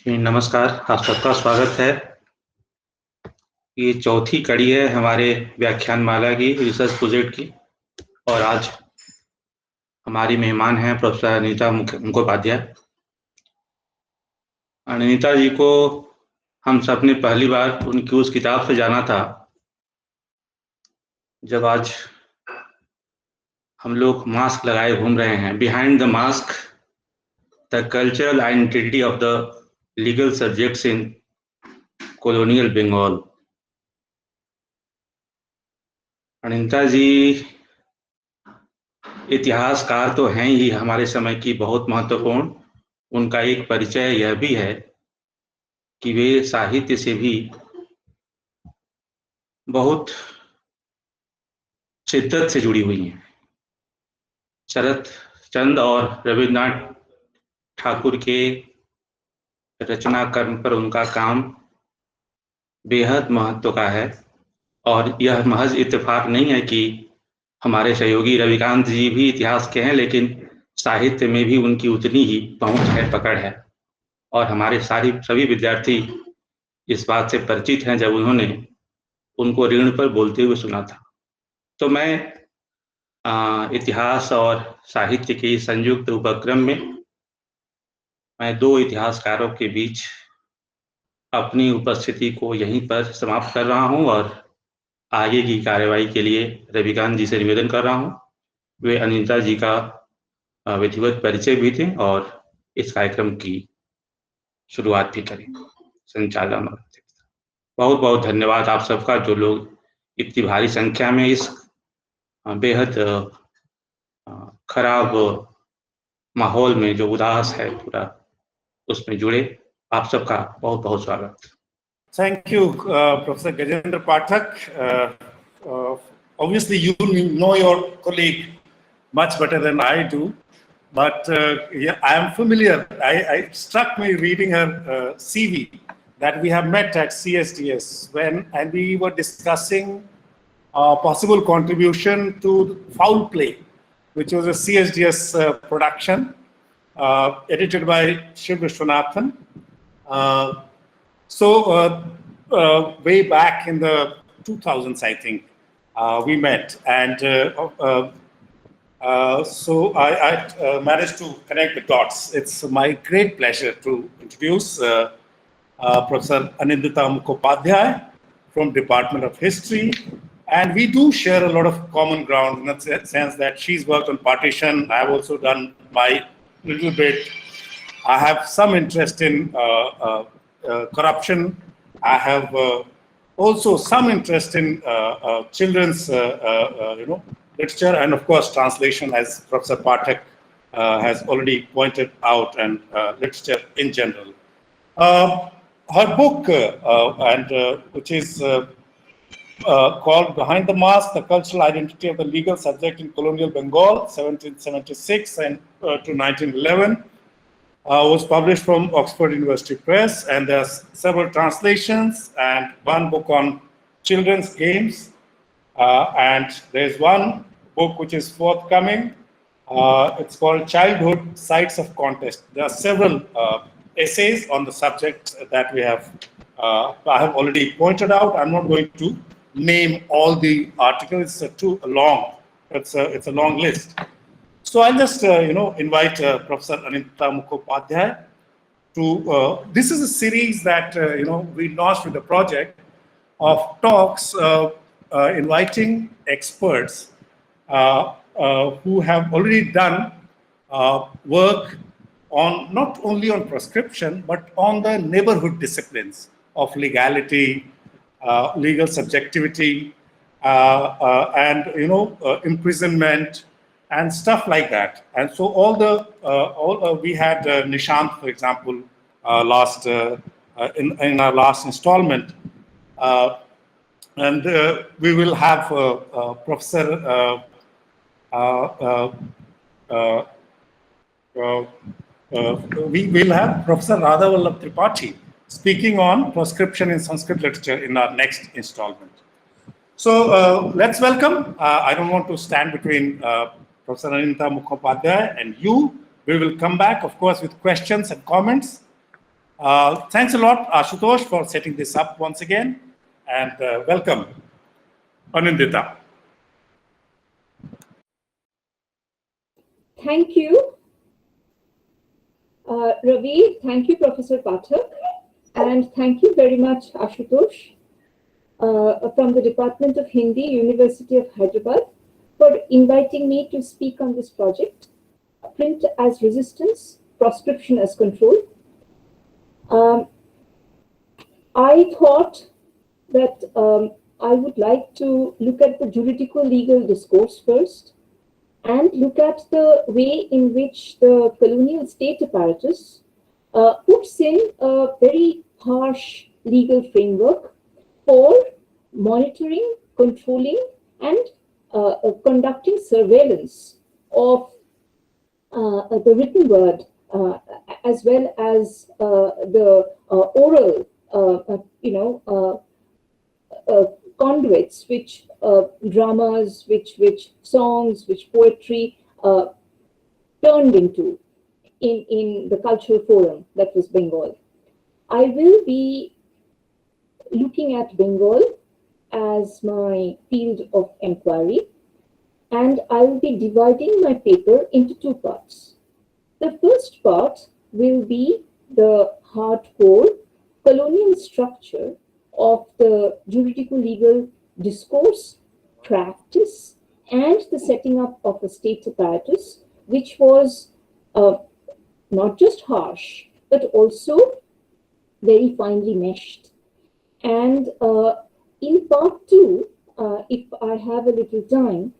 जी, नमस्कार। आप सबका स्वागत है। ये चौथी कड़ी है हमारे व्याख्यानमाला की, रिसर्च प्रोजेक्ट की। और आज हमारी मेहमान हैं प्रोफेसर अनीता मुखोपाध्याय। अनीता जी को हम सब ने पहली बार उनकी उस किताब से जाना था जब आज हम लोग मास्क लगाए घूम रहे हैं, behind the mask the cultural identity of the legal subjects in colonial Bengal. Anita ji इतिहासकार तो हैं ही, हमारे समय की बहुत महत्वपूर्ण। उनका एक परिचय यह भी है कि वे साहित्य से भी बहुत शिद्दत से जुड़ी हुई हैं। शरत चंद और रविन्द्रनाथ ठाकुर के रचना कर्म पर उनका काम बेहद महत्व का है। और यह महज इत्तेफाक नहीं है कि हमारे सहयोगी रविकांत जी भी इतिहास के हैं, लेकिन साहित्य में भी उनकी उतनी ही पहुंच है, पकड़ है। और हमारे सभी विद्यार्थी इस बात से परिचित हैं जब उन्होंने उनको ऋण पर बोलते हुए सुना था। तो मैं इतिहास और साहित्य के संयुक्त उपक्रम में मैं दो इतिहासकारों के बीच अपनी उपस्थिति को यहीं पर समाप्त कर रहा हूं और आगे की कार्यवाही के लिए रविकांत जी से निवेदन कर रहा हूं वे अनीता जी का विधिवत परिचय भी दें और इस कार्यक्रम की शुरुआत भी करें। संचालन और बहुत बहुत धन्यवाद आप सबका, जो लोग इतनी भारी संख्या में इस बेहद खराब माहौल में, जो उदास है पूरा, उसमें जुड़े। आप सबका बहुत बहुत स्वागत। Thank you, Professor Gajendra Pathak. Obviously, you know your colleague much better than I do, but yeah, I am familiar. It struck me reading her CV that we have met at CSDS and we were discussing possible contribution to Foul Play, which was a CSDS production edited by Shiv Vishwanathan. Way back in the 2000s, I think, we met, and so I managed to connect the dots. It's my great pleasure to introduce Professor Anindita Mukhopadhyay from Department of History, and we do share a lot of common ground in the sense that she's worked on partition. I've also done my little bit. I have some interest in corruption. I have also some interest in children's, literature, and of course translation, as Professor Pathak has already pointed out, and literature in general. Her book, which is called "Behind the Mask: The Cultural Identity of the Legal Subject in Colonial Bengal, 1776 and to 1911." Was published from Oxford University Press, and there's several translations and one book on children's games, and there's one book which is forthcoming. It's called Childhood Sites of Contest. There are several essays on the subject that we have I have already pointed out. I'm not going to name all the articles. It's too long. It's a long list. So I'll just invite Professor Anindita Mukhopadhyay to. This is a series that we launched with the project of talks inviting experts who have already done work on not only on prescription but on the neighborhood disciplines of legality, legal subjectivity, and imprisonment, and stuff like that. And so we had Nishant, for example, in our last installment, and we will have Professor we will have Professor Radha Vallabh Tripathi speaking on prescription in Sanskrit literature in our next installment. So let's welcome. I don't want to stand between Professor Anindita Mukhopadhyay and you. We will come back, of course, with questions and comments. Thanks a lot, Ashutosh, for setting this up once again, and welcome, Anindita. Thank you, Ravi. Thank you, Professor Pathak, and thank you very much, Ashutosh, from the Department of Hindi, University of Hyderabad, for inviting me to speak on this project, Print as Resistance, Proscription as Control. I thought that I would like to look at the juridico-legal discourse first, and look at the way in which the colonial state apparatus puts in a very harsh legal framework for monitoring, controlling, and conducting surveillance of the written word, as well as the oral, conduits, which dramas, which songs, which poetry turned into in the cultural forum that was Bengal. I will be looking at Bengal as my field of inquiry, and I will be dividing my paper into two parts. The first part will be the hardcore colonial structure of the juridico-legal discourse, practice, and the setting up of a state apparatus, which was not just harsh, but also very finely meshed. And in part two, if I have a little time,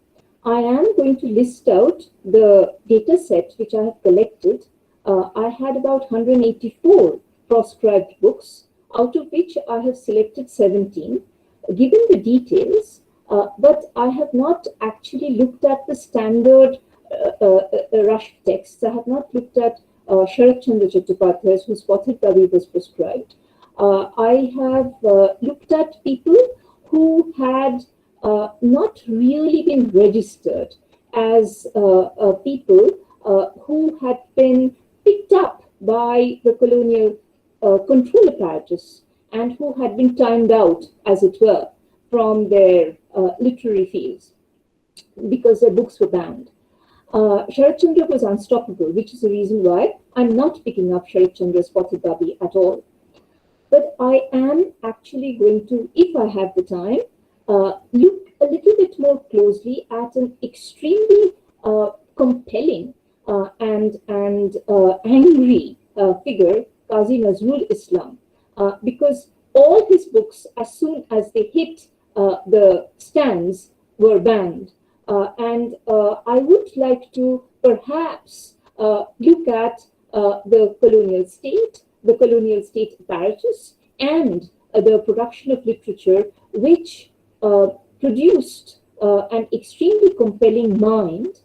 I am going to list out the data set which I have collected. I had about 184 proscribed books, out of which I have selected 17, given the details, but I have not actually looked at the standard rush texts. I have not looked at Sharat Chandra Chattopadhyay's, whose Patrioticsongs was prescribed. I have looked at people who had not really been registered as people who had been picked up by the colonial control apparatus and who had been timed out, as it were, from their literary fields because their books were banned. Sharat Chandra was unstoppable, which is the reason why I'm not picking up Sharat Chandra's Patrioticsongs at all. But I am actually going to, if I have the time, look a little bit more closely at an extremely compelling and angry figure, Qazi Nazrul Islam, because all his books, as soon as they hit the stands, were banned. And I would like to perhaps look at the colonial state apparatus, and the production of literature, which produced an extremely compelling mind,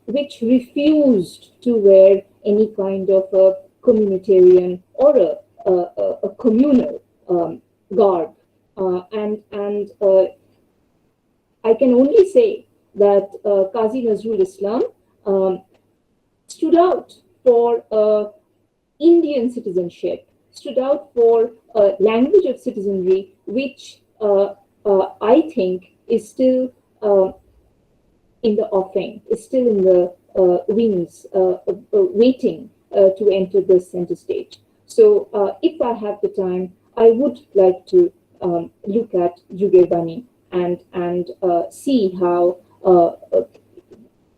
which refused to wear any kind of a communitarian or a communal garb. And I can only say that Qazi Nazrul Islam stood out for Indian citizenship, stood out for a language of citizenry, which I think is still in the offing, is still in the wings, waiting to enter the center stage. So if I have the time, I would like to look at Juge Bani and see how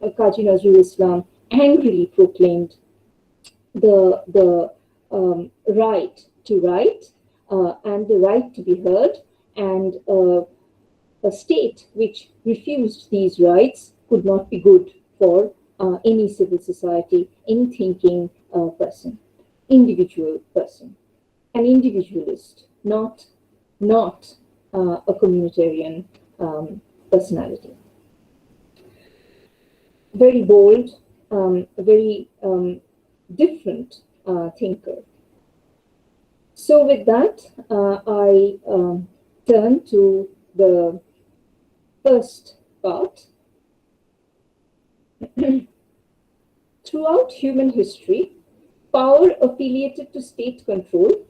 Qazi Nazrul Islam angrily proclaimed the right to write and the right to be heard, and a state which refused these rights could not be good for any civil society, any thinking person, individual person, an individualist, not a communitarian personality. Very bold, very different thinker. So with that, I turn to the first part. Throughout human history, power affiliated to state control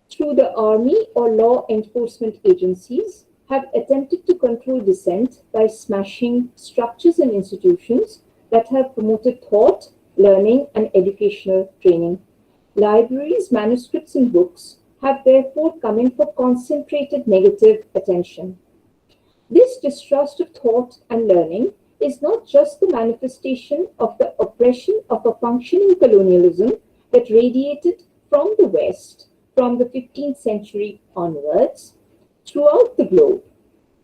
through the army or law enforcement agencies have attempted to control dissent by smashing structures and institutions that have promoted thought, learning, and educational training. Libraries, manuscripts, and books have therefore come in for concentrated negative attention. This distrust of thought and learning is not just the manifestation of the oppression of a functioning colonialism that radiated from the West from the 15th century onwards throughout the globe,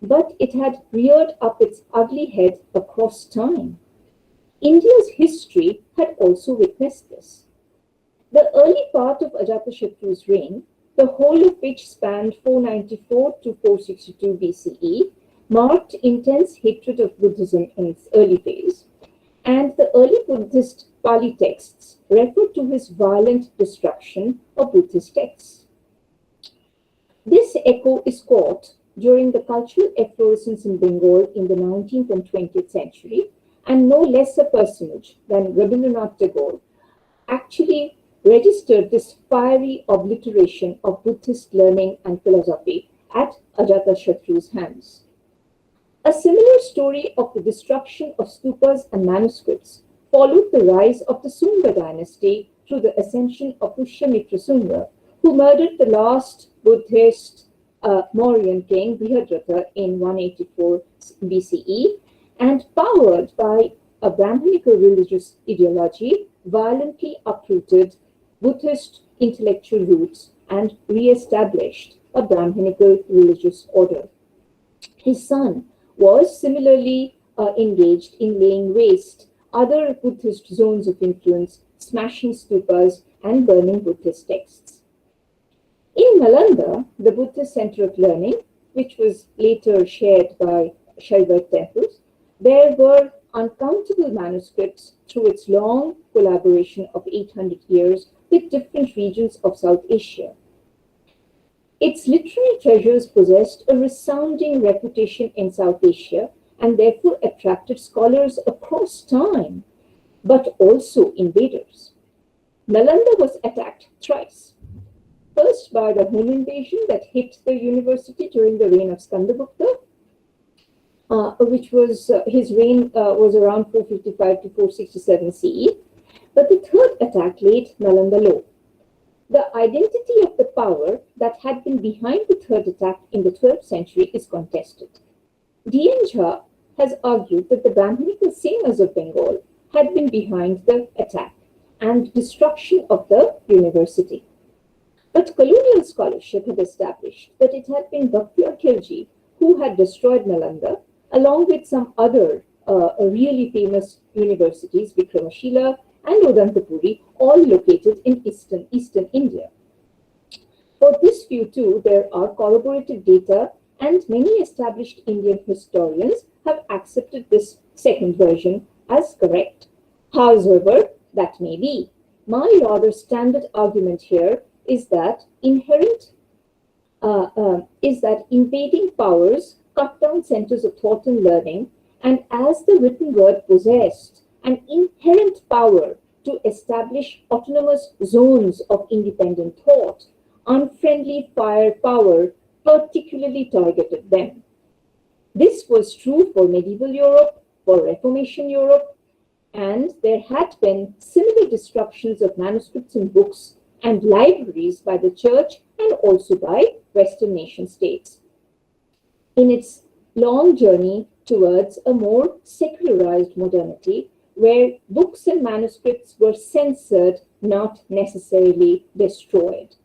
but it had reared up its ugly head across time. India's history had also witnessed this. The early part of Ajatashatru's reign, the whole of which spanned 494 to 462 BCE, marked intense hatred of Buddhism in its early days, and the early Buddhist Pali texts refer to his violent destruction of Buddhist texts. This echo is caught during the cultural efflorescence in Bengal in the 19th and 20th century, and no less a personage than Rabindranath Tagore actually registered this fiery obliteration of Buddhist learning and philosophy at Ajatashatru's hands. A similar story of the destruction of stupas and manuscripts followed the rise of the Sunga dynasty through the ascension of Pushyamitra Sunga, who murdered the last Buddhist Mauryan king Brihadratha in 184 BCE, and powered by a Brahmanical religious ideology, violently uprooted Buddhist intellectual roots and re-established a Brahmanical religious order. His son was similarly engaged in laying waste other Buddhist zones of influence, smashing stupas and burning Buddhist texts. In Nalanda, the Buddhist center of learning, which was later shared by Shaivite temples, there were uncountable manuscripts through its long collaboration of 800 years with different regions of South Asia. Its literary treasures possessed a resounding reputation in South Asia and therefore attracted scholars across time, but also invaders. Nalanda was attacked thrice. First by the Hun invasion that hit the university during the reign of Skandagupta, which was his reign was around 455 to 467 CE. But the third attack laid Nalanda low. The identity of the power that had been behind the third attack in the 12th century is contested. D.N. Jha has argued that the Brahmanical Senas of Bengal had been behind the attack and destruction of the university. But colonial scholarship had established that it had been Bhaktiar Khilji who had destroyed Nalanda, along with some other really famous universities, Vikramashila and Udantapuri, all located in eastern India. For this view too, there are corroborated data, and many established Indian historians have accepted this second version as correct. However, that may be. My rather standard argument here is that invading powers cut down centers of thought and learning, and as the written word possessed an inherent power to establish autonomous zones of independent thought, unfriendly firepower particularly targeted them. This was true for medieval Europe, for Reformation Europe, and there had been similar destructions of manuscripts and books and libraries by the church and also by Western nation states. In its long journey towards a more secularized modernity, where books and manuscripts were censored, not necessarily destroyed.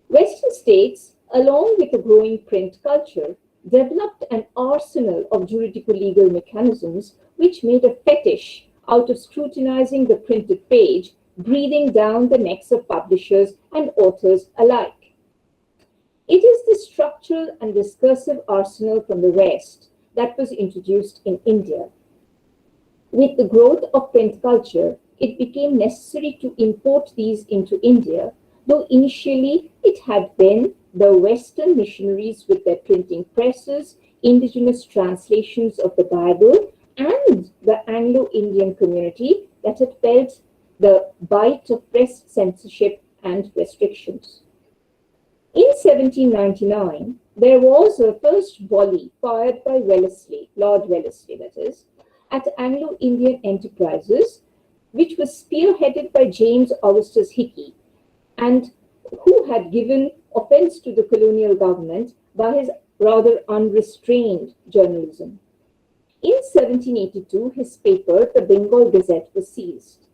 Western states, along with a growing print culture, developed an arsenal of juridico-legal mechanisms which made a fetish out of scrutinizing the printed page, breathing down the necks of publishers and authors alike. It is the structural and discursive arsenal from the West that was introduced in India. With the growth of print culture, it became necessary to import these into India, though initially it had been the Western missionaries with their printing presses, indigenous translations of the Bible, and the Anglo-Indian community that had felt the bite of press censorship and restrictions. In 1799, there was a first volley fired by Wellesley, Lord Wellesley that is, at Anglo-Indian enterprises, which was spearheaded by James Augustus Hickey, and who had given offense to the colonial government by his rather unrestrained journalism. In 1782, his paper, the Bengal Gazette, was seized.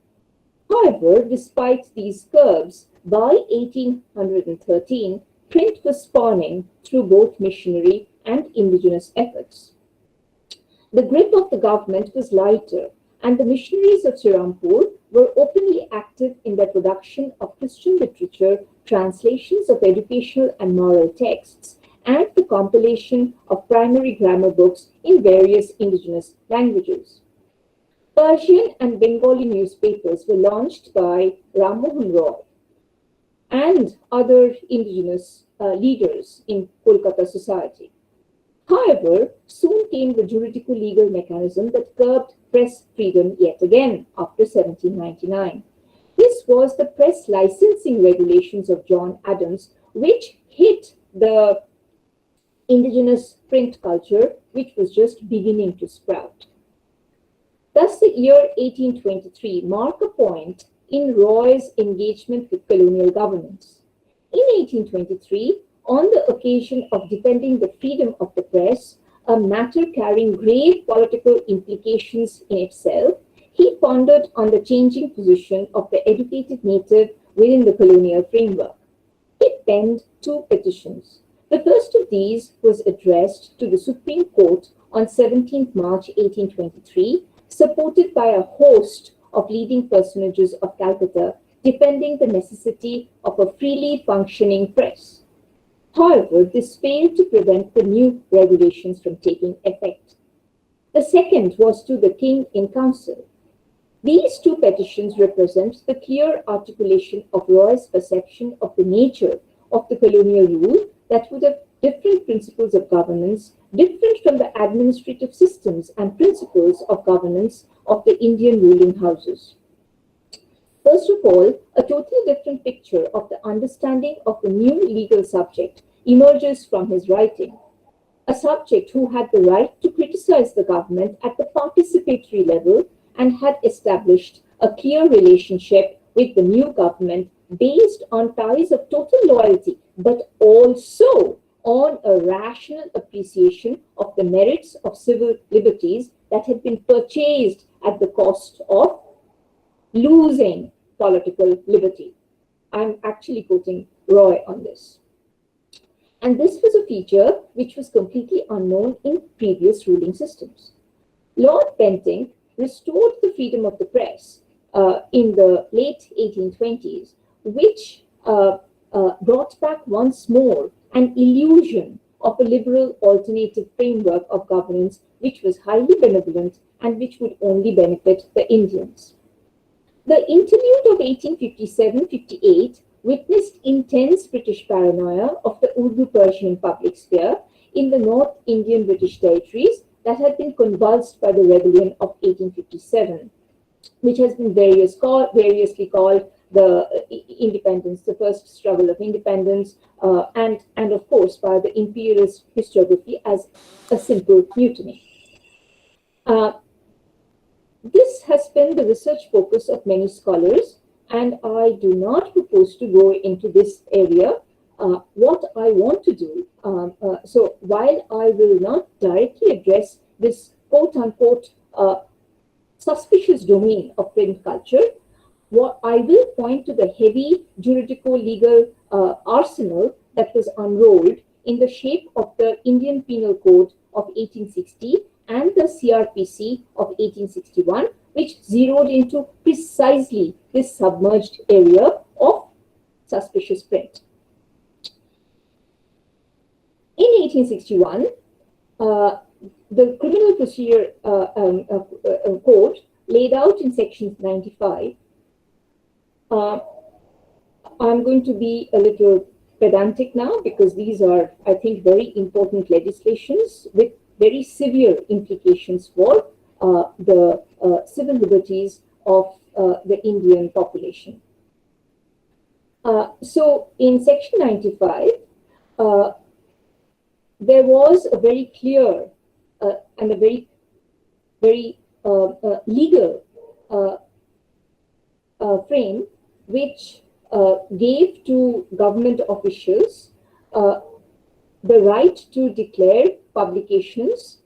However, despite these curbs, by 1813, print was spawning through both missionary and indigenous efforts. The grip of the government was lighter, and the missionaries of Srirampur were openly active in the production of Christian literature, translations of educational and moral texts, and the compilation of primary grammar books in various indigenous languages. Persian and Bengali newspapers were launched by Ram Mohan Roy and other indigenous leaders in Kolkata society. However, soon came the juridico-legal mechanism that curbed press freedom yet again after 1799. This was the press licensing regulations of John Adams, which hit the indigenous print culture, which was just beginning to sprout. Thus, the year 1823 marked a point in Roy's engagement with colonial governments. In 1823, on the occasion of defending the freedom of the press, a matter carrying grave political implications in itself, he pondered on the changing position of the educated native within the colonial framework. He penned two petitions. The first of these was addressed to the Supreme Court on 17 March 1823, supported by a host of leading personages of Calcutta, defending the necessity of a freely functioning press. However, this failed to prevent the new regulations from taking effect. The second was to the King in Council. These two petitions represent the clear articulation of Roy's perception of the nature of the colonial rule that would have different principles of governance, different from the administrative systems and principles of governance of the Indian ruling houses. First of all, a totally different picture of the understanding of the new legal subject emerges from his writing. A subject who had the right to criticize the government at the participatory level and had established a clear relationship with the new government based on ties of total loyalty, but also on a rational appreciation of the merits of civil liberties that had been purchased at the cost of losing political liberty. I'm actually quoting Roy on this. And this was a feature which was completely unknown in previous ruling systems. Lord Bentinck restored the freedom of the press in the late 1820s, which brought back once more an illusion of a liberal alternative framework of governance which was highly benevolent and which would only benefit the Indians. The interlude of 1857-58 witnessed intense British paranoia of the Urdu-Persian public sphere in the North Indian British territories that had been convulsed by the rebellion of 1857, which has been variously called the independence, the first struggle of independence, and of course by the imperialist historiography as a simple mutiny. This has been the research focus of many scholars, and I do not propose to go into this area. What I want to do, so while I will not directly address this quote-unquote suspicious domain of print culture, what I will point to the heavy juridico-legal arsenal that was unrolled in the shape of the Indian Penal Code of 1860 and the CRPC of 1861, which zeroed into precisely this submerged area of suspicious print. In 1861, the Criminal Procedure Code laid out in section 95. I'm going to be a little pedantic now because these are, I think, very important legislations with very severe implications for the civil liberties of the Indian population. So in section 95, there was a very clear and a very legal frame which gave to government officials the right to declare publications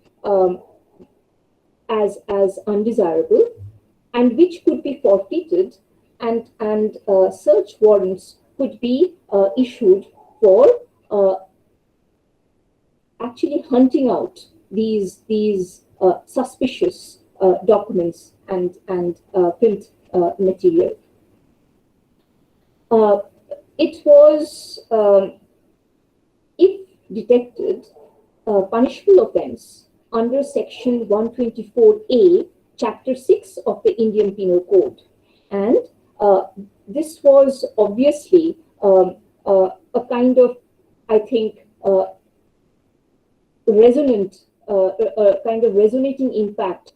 as undesirable, and which could be forfeited, and search warrants could be issued for actually hunting out these suspicious documents and print material. It was, if detected, a punishable offense under section 124A, chapter 6 of the Indian Penal Code. And this was obviously a kind of, I think, resonating impact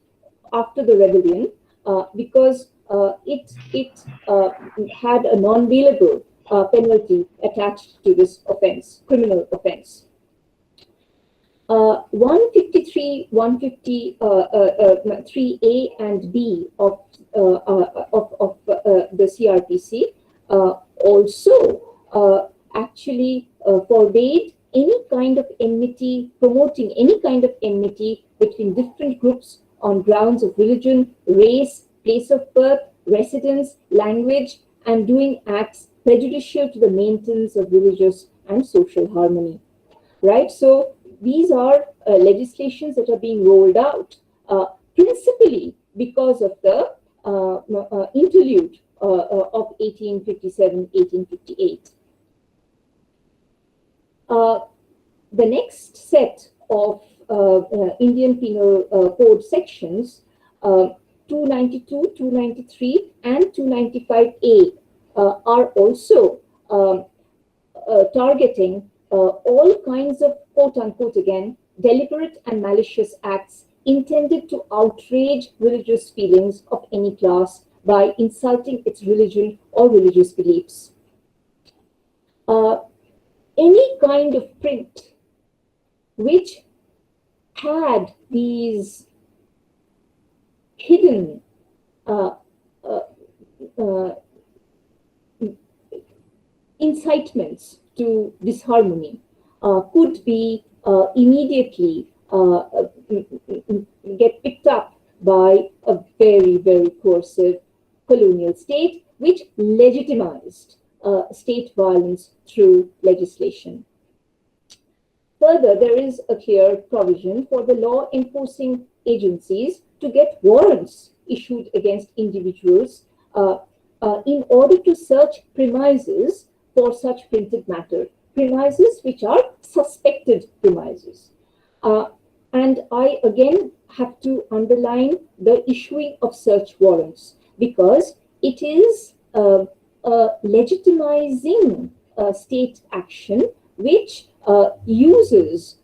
after the rebellion, because it had a non-bailable penalty attached to this offense, criminal offense. 153, 153A and B of the CRPC also actually forbade any kind of enmity, promoting any kind of enmity between different groups on grounds of religion, race, place of birth, residence, language, and doing acts prejudicial to the maintenance of religious and social harmony. Right? So these are legislations that are being rolled out principally because of the interlude of 1857-1858. The next set of Indian Penal Code sections, 292, 293, and 295A, are also targeting all kinds of, quote unquote again, deliberate and malicious acts intended to outrage religious feelings of any class by insulting its religion or religious beliefs. Any kind of print which had these hidden incitements to disharmony could be immediately get picked up by a very, very coercive colonial state, which legitimized state violence through legislation. Further, there is a clear provision for the law enforcing agencies to get warrants issued against individuals in order to search premises for such printed matter, premises which are suspected premises. And I again have to underline the issuing of search warrants, because it is a legitimizing state action which uses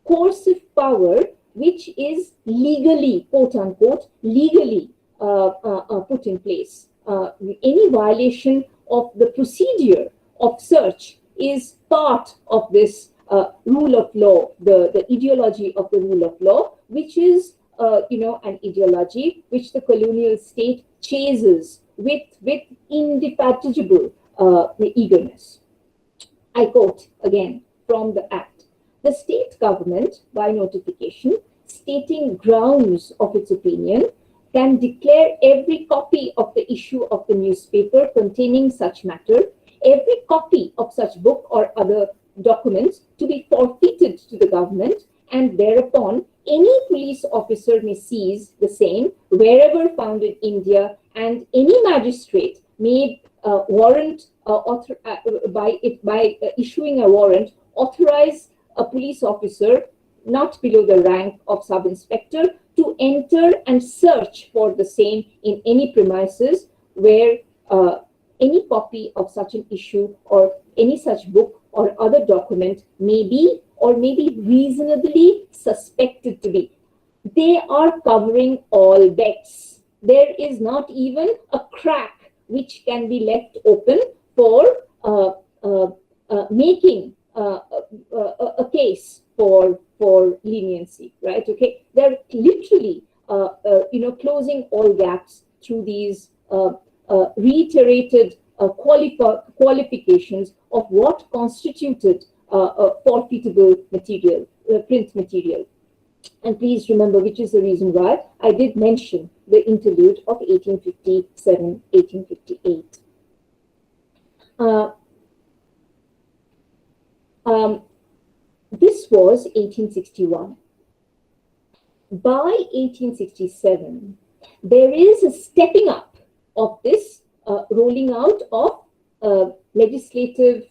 coercive power, which is legally, quote unquote, legally put in place. Any violation of the procedure of search is part of this rule of law, the ideology of the rule of law, which is an ideology which the colonial state chases with indefatigable eagerness. I quote again from the Act. The state government, by notification, stating grounds of its opinion, can declare every copy of the issue of the newspaper containing such matter, every copy of such book or other documents to be forfeited to the government, and thereupon any police officer may seize the same wherever found in India, and any magistrate may warrant by issuing a warrant authorize a police officer not below the rank of sub-inspector to enter and search for the same in any premises where any copy of such an issue or any such book or other document may be or may be reasonably suspected to be. They are covering all bets. There is not even a crack which can be left open for making a case for leniency, right? Okay, they're literally closing all gaps through these reiterated qualifications of what constituted forfeitable material, print material. And please remember, which is the reason why I did mention the interlude of 1857, 1858. This was 1861. By 1867, there is a stepping up of this rolling out of legislative,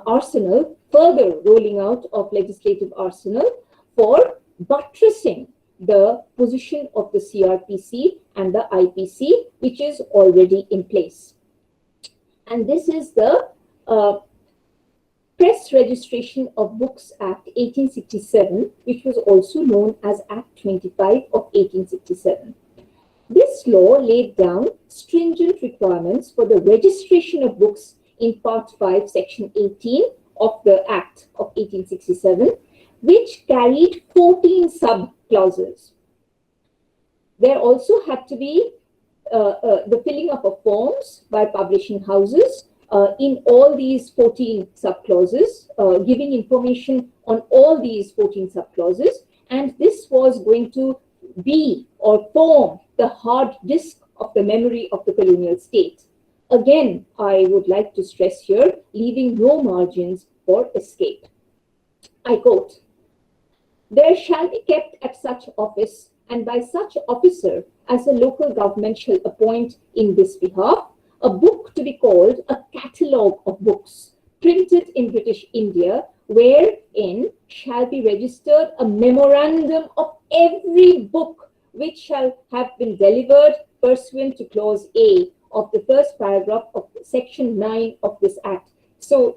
arsenal, further rolling out of legislative arsenal for buttressing the position of the CRPC and the IPC, which is already in place. And this is the Press Registration of Books Act 1867, which was also known as Act 25 of 1867. This law laid down stringent requirements for the registration of books in Part 5, Section 18 of the Act of 1867, which carried 14 sub-clauses. There also had to be the filling up of forms by publishing houses in all these 14 sub-clauses, giving information on all these 14 sub-clauses, and this was going to be or form the hard disk of the memory of the colonial state. Again, I would like to stress here, leaving no margins for escape. I quote, "There shall be kept at such office and by such officer as the local government shall appoint in this behalf, a book to be called a catalogue of books, printed in British India, wherein shall be registered a memorandum of every book which shall have been delivered pursuant to clause A of the first paragraph of section 9 of this act." So,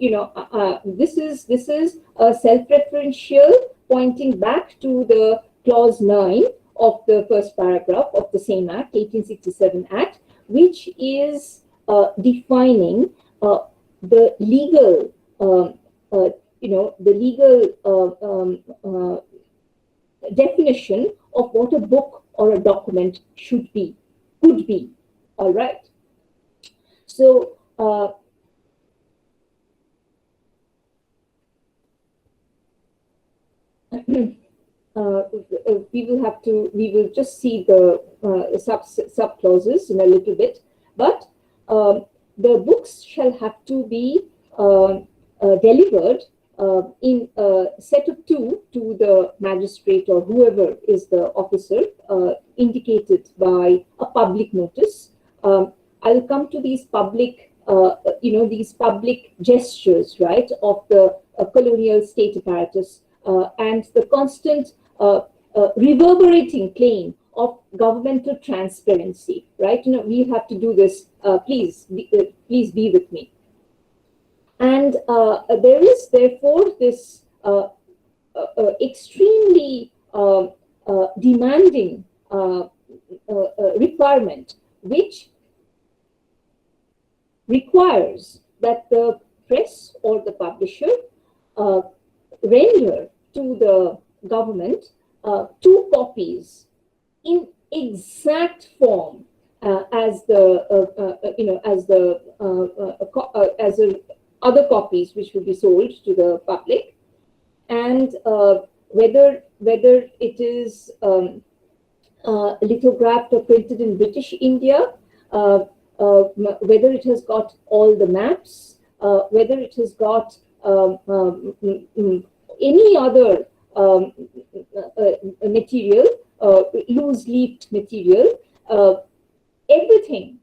this is a self-referential pointing back to the clause 9 of the first paragraph of the same act, 1867 Act, which is defining the legal, definition of what a book or a document should be, could be. All right. So, we will just see the sub clauses in a little bit, but the books shall have to be delivered in a set of 2 to the magistrate or whoever is the officer, indicated by a public notice. I'll come to these public, these public gestures, right, of the colonial state apparatus and the constant reverberating claim of governmental transparency, right? We have to do this. Please be with me. And there is therefore this extremely demanding requirement, which requires that the press or the publisher render to the government 2 copies in exact form as other copies which will be sold to the public, and whether it is lithographed or printed in British India, whether it has got all the maps, whether it has got any other material, loose-leafed material, everything,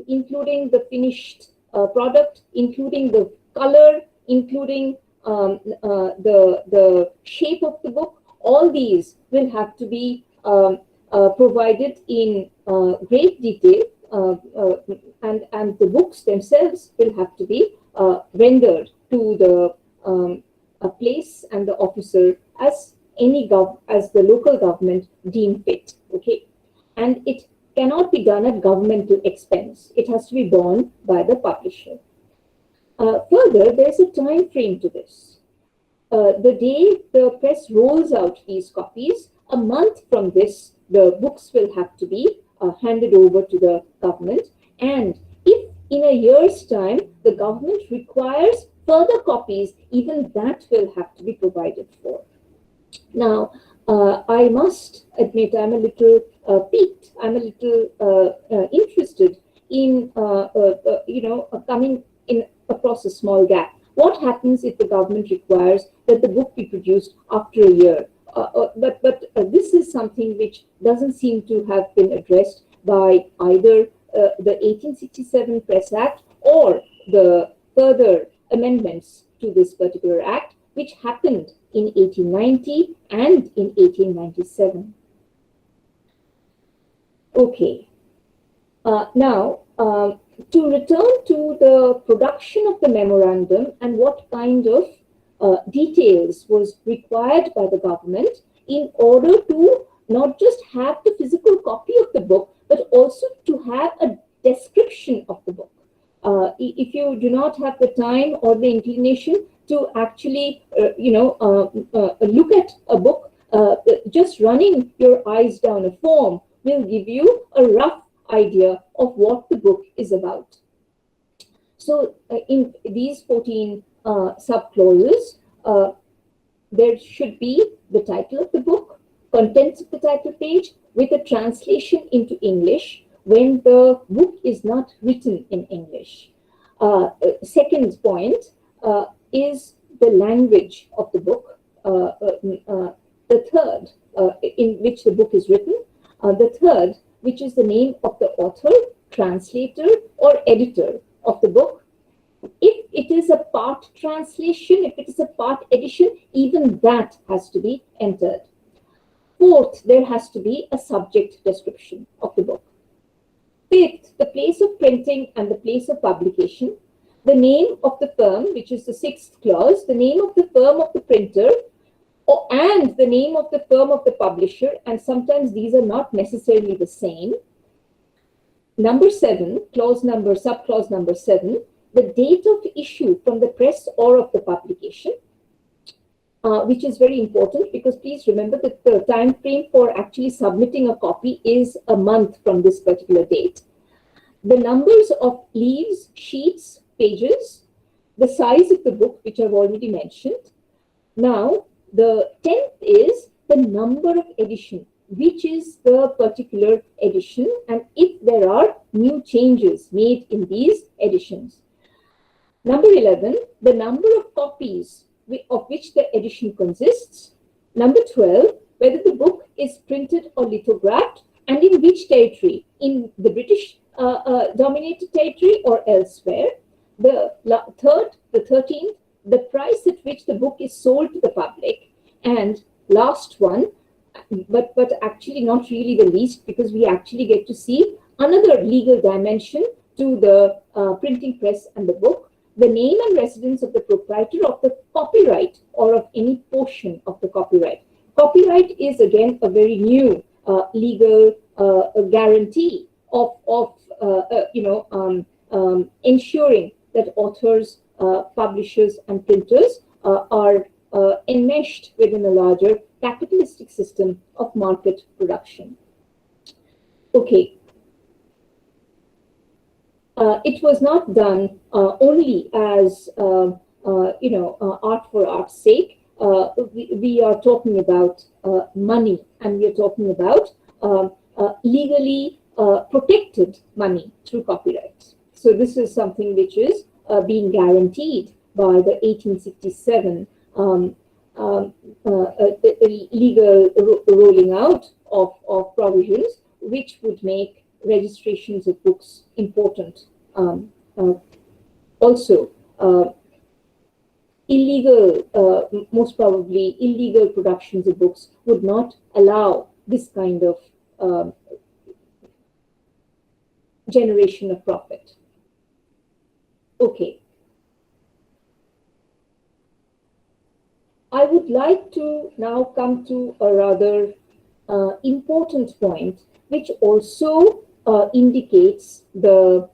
including the finished product, including the color, including the shape of the book, all these will have to be provided in great detail, and the books themselves will have to be rendered to the place and the officer as as the local government deem fit. Okay, and it cannot be done at governmental expense. It has to be borne by the publisher. Further, there's a time frame to this. The day the press rolls out these copies, a month from this, the books will have to be handed over to the government. And if in a year's time, the government requires further copies, even that will have to be provided for. Now, I must admit I'm a little piqued, I'm a little interested in, coming in across a small gap. What happens if the government requires that the book be produced after a year? But this is something which doesn't seem to have been addressed by either the 1867 Press Act or the further amendments to this particular act, which happened in 1890 and in 1897. Okay. Now, to return to the production of the memorandum and what kind of details was required by the government in order to not just have the physical copy of the book, but also to have a description of the book. If you do not have the time or the inclination to actually, look at a book, just running your eyes down a form will give you a rough idea of what the book is about. So in these 14 sub-clauses, there should be the title of the book, contents of the title page, with a translation into English when the book is not written in English. Second point is the language of the book. The third, in which the book is written. The third, which is the name of the author, translator, or editor of the book. If it is a part translation, if it is a part edition, even that has to be entered. Fourth, there has to be a subject description of the book. Fifth, the place of printing and the place of publication. The name of the firm, which is the sixth clause, the name of the firm of the printer, and the name of the firm of the publisher, and sometimes these are not necessarily the same. Number 7, subclause number 7, the date of issue from the press or of the publication, which is very important because please remember that the time frame for actually submitting a copy is a month from this particular date. The numbers of leaves, sheets, pages, the size of the book, which I've already mentioned. Now, the 10th is the number of edition, which is the particular edition, and if there are new changes made in these editions. Number 11, the number of copies of which the edition consists. Number 12, whether the book is printed or lithographed, and in which territory, in the British dominated territory or elsewhere. The 13th, the price at which the book is sold to the public. And last one, but actually not really the least, because we actually get to see another legal dimension to the printing press and the book, the name and residence of the proprietor of the copyright or of any portion of the copyright. Copyright is again a very new legal guarantee of ensuring that authors, publishers, and printers are enmeshed within a larger capitalistic system of market production. Okay. It was not done only as art for art's sake. We are talking about money, and we are talking about legally protected money through copyright. So this is something which is being guaranteed by the 1867 legal rolling out of provisions, which would make registrations of books important. Also, illegal, most probably illegal productions of books would not allow this kind of generation of profit. Okay. I would like to now come to a rather important point, which also indicates the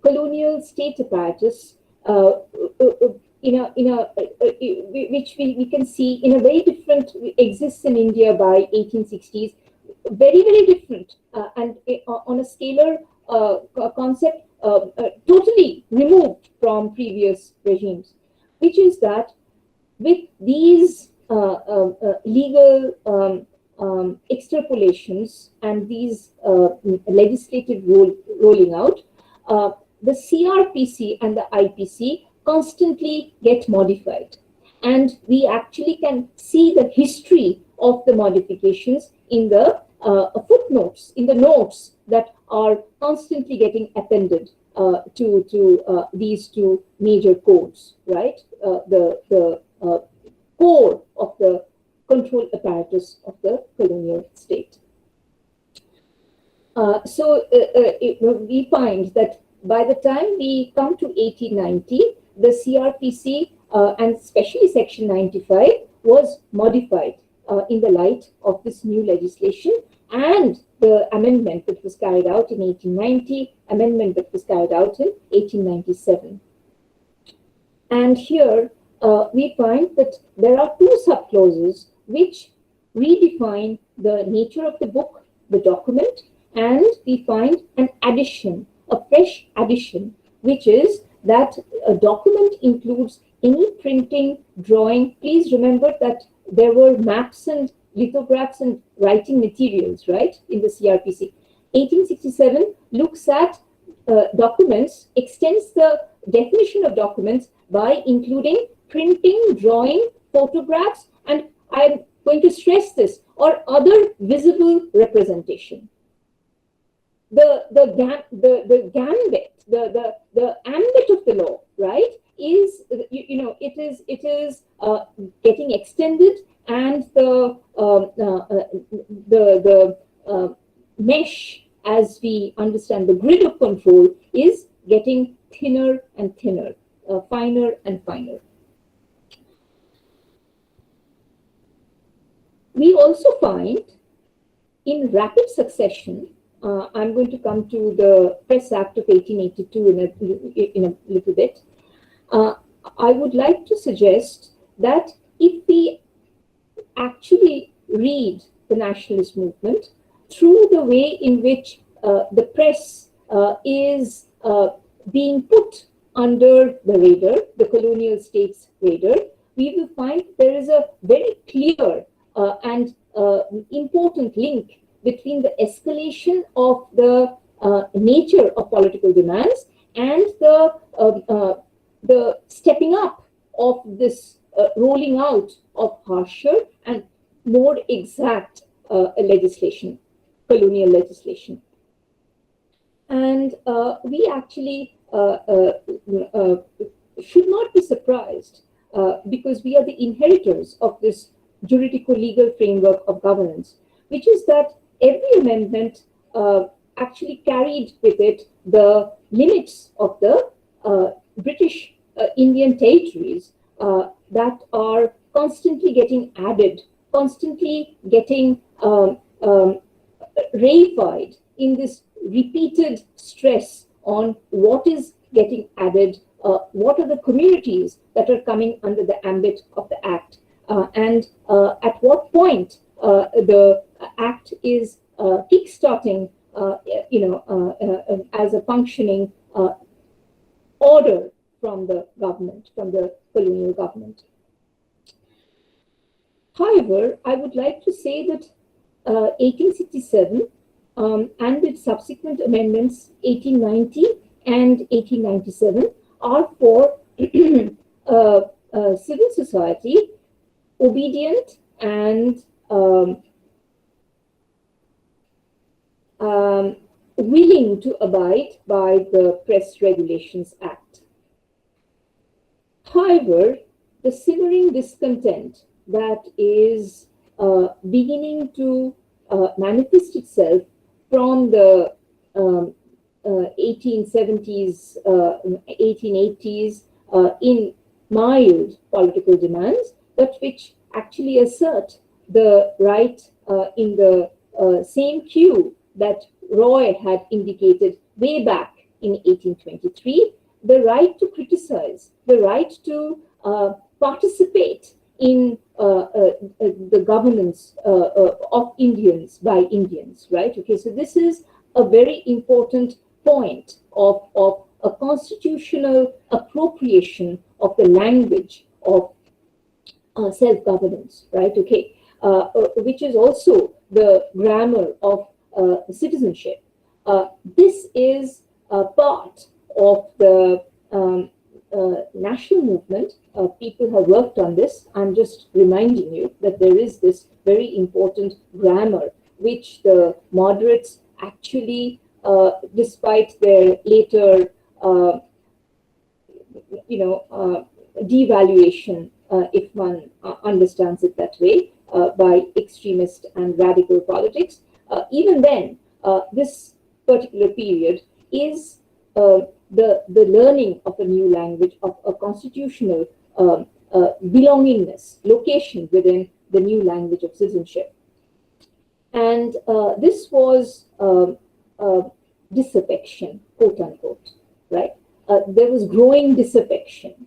colonial state apparatus which we can see in a very different, exists in India by 1860s, very, very different, and on a scalar concept totally removed from previous regimes, which is that with these legal extrapolations and these legislative rolling out, the CRPC and the IPC constantly get modified. And we actually can see the history of the modifications in the footnotes, in the notes that are constantly getting appended to these two major codes, right? The core of the control apparatus of the colonial state. We find that by the time we come to 1890, the CRPC and especially Section 95 was modified in the light of this new legislation and the amendment that was carried out in 1890, amendment that was carried out in 1897. And here we find that there are two subclauses which redefine the nature of the book, the document, and we find an addition, a fresh addition, which is that a document includes any printing, drawing. Please remember that there were maps and lithographs and writing materials, right, in the CRPC. 1867 looks at documents, extends the definition of documents by including printing, drawing, photographs, and I'm going to stress this, or other visible representation. The gambit, the ambit of the law, right, is it is getting extended, and the mesh, as we understand the grid of control, is getting thinner and thinner, finer and finer. We also find in rapid succession, I'm going to come to the Press Act of 1882 in a little bit. I would like to suggest that if we actually read the nationalist movement through the way in which the press is being put under the radar, the colonial states radar, we will find there is a very clear and important link between the escalation of the nature of political demands and the stepping up of this rolling out of harsher and more exact legislation, colonial legislation. And we actually should not be surprised because we are the inheritors of this juridico-legal framework of governance, which is that every amendment actually carried with it the limits of the British Indian territories that are constantly getting added, constantly getting reified in this repeated stress on what is getting added, what are the communities that are coming under the ambit of the Act, and at what point the Act is kickstarting, as a functioning order from the government, from the colonial government. However, I would like to say that 1867 and its subsequent amendments, 1890 and 1897, are for civil society obedient and willing to abide by the Press Regulations Act. However, the simmering discontent that is beginning to manifest itself from the 1870s, 1880s in mild political demands but which actually assert the right in the same cue that Roy had indicated way back in 1823, the right to criticize, the right to participate in the governance of Indians by Indians, right? Okay, so this is a very important point of a constitutional appropriation of the language of self-governance, right? Okay, which is also the grammar of citizenship. This is part of the national movement. People have worked on this. I'm just reminding you that there is this very important grammar which the moderates actually, despite their later, devaluation, if one understands it that way, by extremist and radical politics, even then, this particular period is the learning of a new language, of a constitutional belongingness, location within the new language of citizenship. And this was disaffection, quote unquote, right? There was growing disaffection.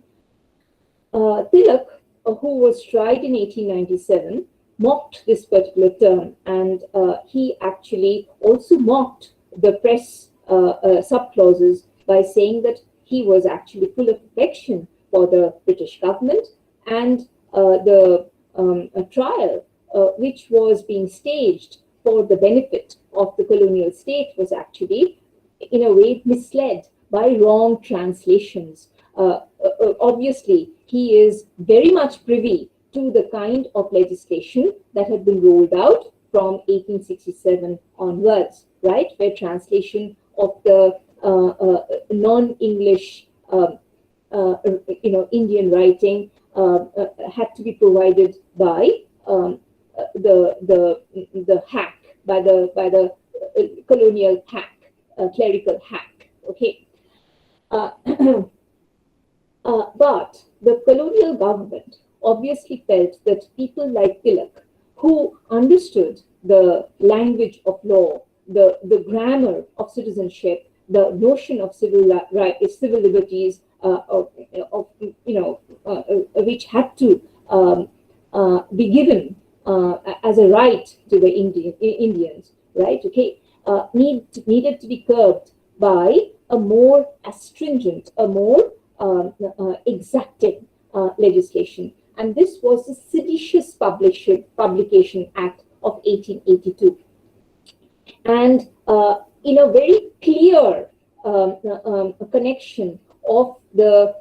Tilak, who was tried in 1897, mocked this particular term, and he actually also mocked the press subclauses by saying that he was actually full of affection for the British government, and the trial which was being staged for the benefit of the colonial state was actually, in a way, misled by wrong translations. Obviously, he is very much privy to the kind of legislation that had been rolled out from 1867 onwards, right, where translation of the non-English, Indian writing had to be provided by the hack, by the colonial hack, clerical hack. Okay, but the colonial government obviously felt that people like Tilak, who understood the language of law, the grammar of citizenship, the notion of civil rights, civil liberties, which had to be given as a right to the Indians, right? Okay, needed to be curbed by a more astringent, a more exacting legislation. And this was the Seditious Publication Act of 1882. And in a very clear connection of the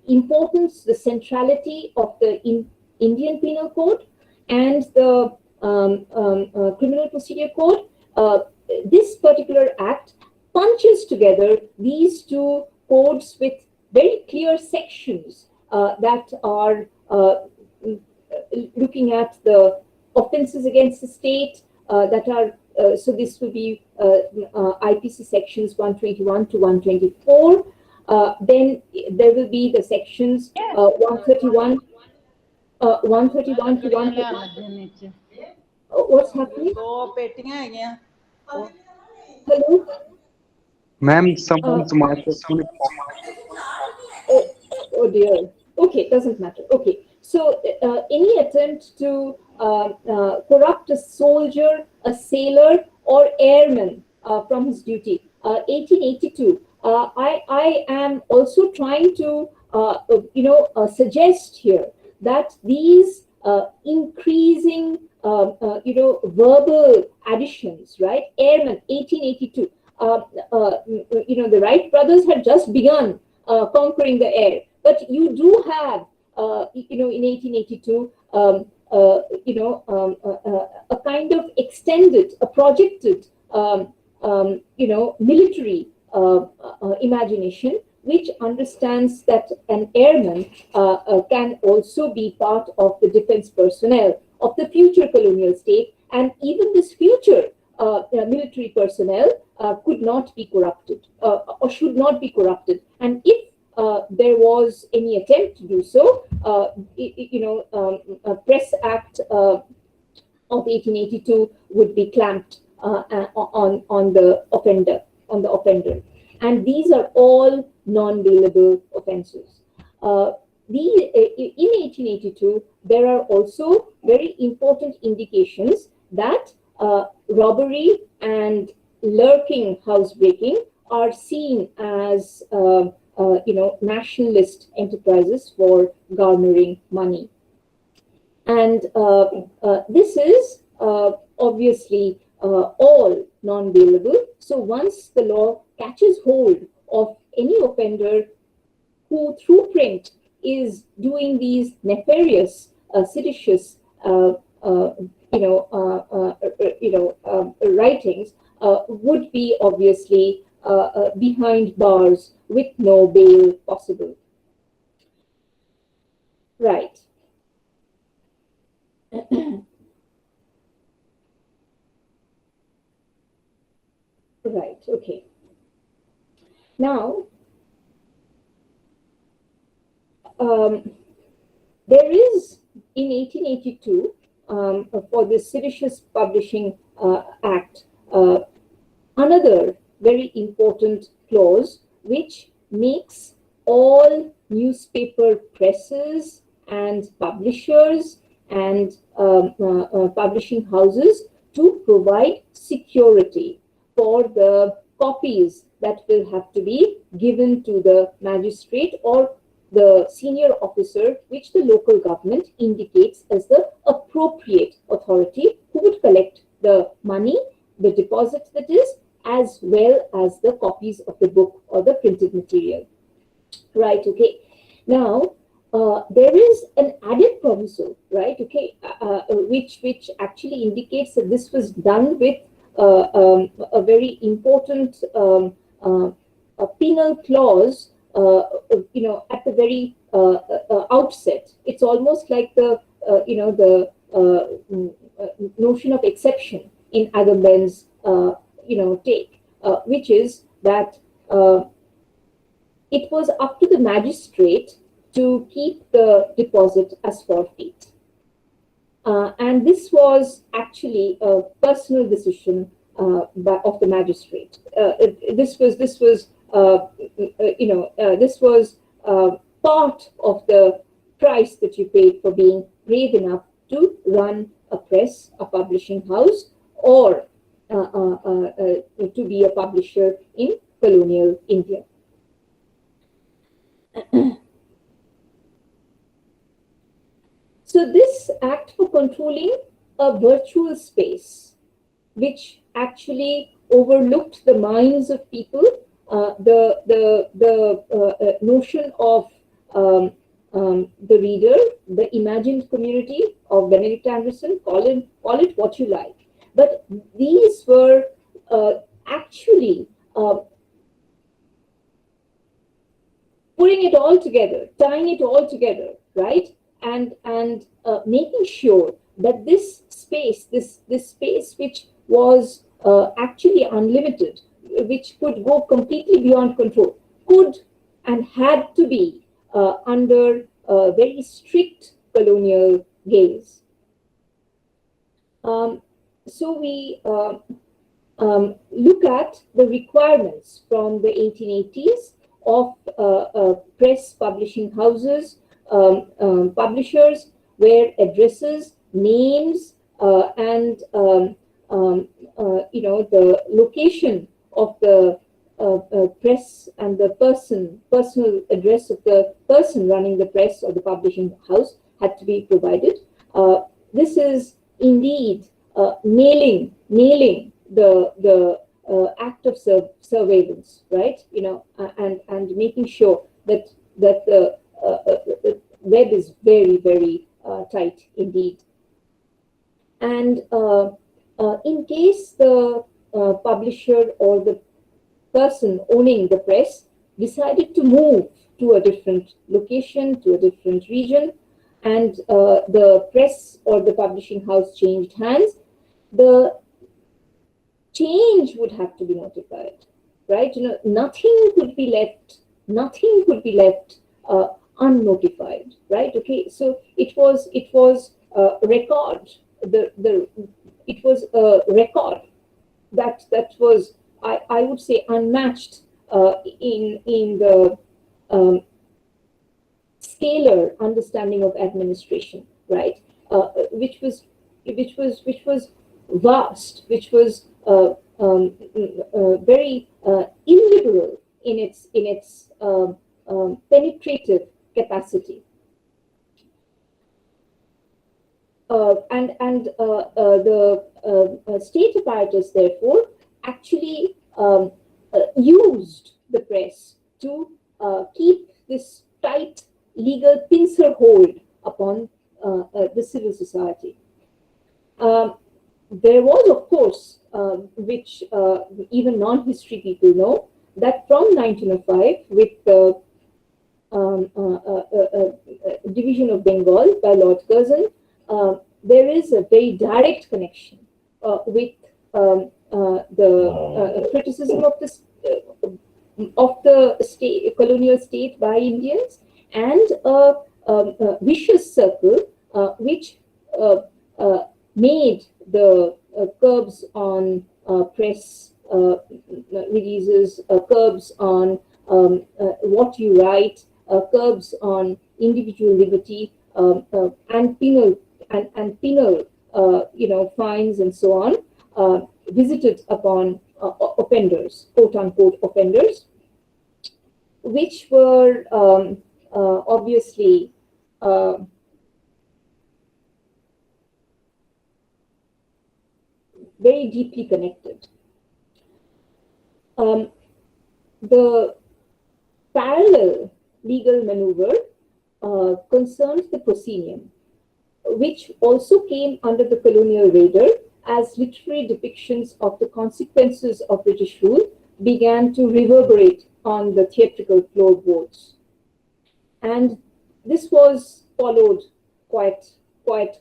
importance, the centrality of the Indian Penal Code and the Criminal Procedure Code, this particular act punches together these two codes with very clear sections that are looking at the offenses against the state that are, so this will be IPC sections 121 to 124. Then there will be the sections 131 to 131. What's happening? Hello? Ma'am, someone's microphone. Oh dear. Okay, doesn't matter. Okay, so any attempt to corrupt a soldier, a sailor, or airman from his duty. 1882. I am also trying to suggest here that these increasing verbal additions, right? Airman, 1882. The Wright brothers had just begun conquering the air, but you do have, in 1882, a kind of extended, a projected, military imagination, which understands that an airman can also be part of the defense personnel of the future colonial state, and even this future military personnel could not be corrupted or should not be corrupted. And if there was any attempt to do so, Press Act of 1882 would be clamped on the offender, and these are all non-bailable offences. In 1882, there are also very important indications that robbery and lurking housebreaking are seen as nationalist enterprises for garnering money. And this is obviously all non-bailable. So once the law catches hold of any offender who through print is doing these nefarious, seditious, writings, would be obviously behind bars with no bail possible. Right. Right, okay. Now, there is in 1882, for the Seditious Publishing Act, another very important clause which makes all newspaper presses and publishers and publishing houses to provide security for the copies that will have to be given to the magistrate or the senior officer, which the local government indicates as the appropriate authority who would collect the money, the deposit that is, as well as the copies of the book or the printed material. Right, okay. Now, there is an added proviso, right, okay, which actually indicates that this was done with a very important penal clause, at the very outset. It's almost like the notion of exception in Agamben's take, which is that it was up to the magistrate to keep the deposit as forfeit. And this was actually a personal decision of the magistrate. This was part of the price that you paid for being brave enough to run a press, a publishing house, or to be a publisher in colonial India. So this act for controlling a virtual space, which actually overlooked the minds of people, the notion of the reader, the imagined community of Benedict Anderson, call it what you like. But these were actually putting it all together, tying it all together, right? And making sure that this space which was actually unlimited, which could go completely beyond control, could and had to be under very strict colonial gaze. So we look at the requirements from the 1880s of press publishing houses, publishers, where addresses, names, and the location of the press and the personal address of the person running the press or the publishing house had to be provided. This is indeed nailing the act of surveillance, right? And making sure that the web is very, very tight indeed. And in case the publisher or the person owning the press decided to move to a different location, to a different region, and the press or the publishing house changed hands, the change would have to be notified, right? Nothing could be left nothing could be left unnotified, right? Okay, so it was a record. It was a record that was, I would say, unmatched in the scalar understanding of administration, right? Which was vast, which was very illiberal in its penetrative capacity. The state apparatus, therefore, actually used the press to keep this tight legal pincer hold upon the civil society. There was, of course, which even non-history people know, that from 1905, with the division of Bengal by Lord Curzon, there is a very direct connection with the criticism of the state, colonial state by Indians, and a vicious circle which made the curbs on press releases, curbs on what you write, curbs on individual liberty, and penal fines and so on, visited upon offenders, quote unquote offenders, which were obviously very deeply connected. The parallel legal maneuver concerned the proscenium, which also came under the colonial radar as literary depictions of the consequences of British rule began to reverberate on the theatrical floorboards. And this was followed quite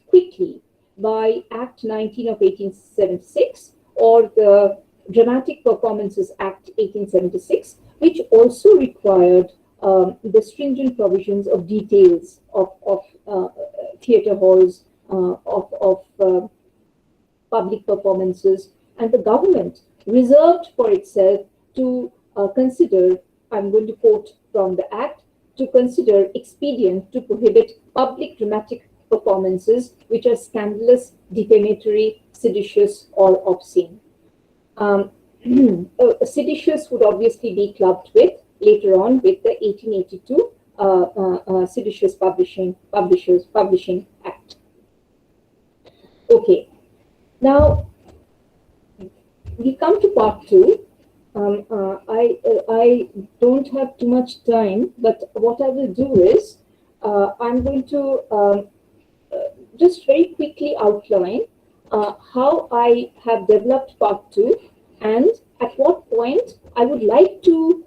quickly by Act 19 of 1876, or the Dramatic Performances Act 1876, which also required the stringent provisions of details of theatre halls, of public performances, and the government reserved for itself to consider, I'm going to quote from the Act, to consider expedient to prohibit public dramatic performances which are scandalous, defamatory, seditious, or obscene. Seditious would obviously be clubbed with later on with the 1882 Seditious Publishing Act. Okay, now we come to part two. I don't have too much time, but what I will do is I'm going to just very quickly outline how I have developed part two, and at what point I would like to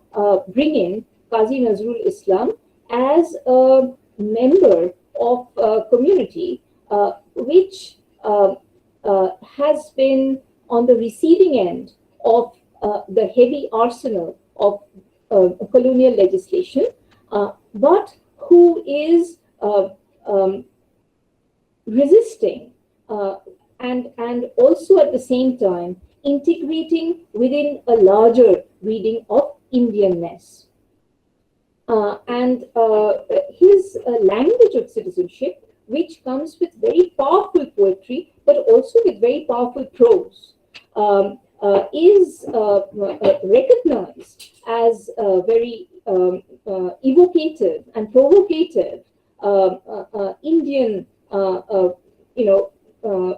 bring in Qazi Nazrul Islam as a member of a community which has been on the receiving end of the heavy arsenal of colonial legislation, but who is resisting and also at the same time integrating within a larger reading of Indianness. And his language of citizenship, which comes with very powerful poetry, but also with very powerful prose, is recognized as very evocative and provocative Indian,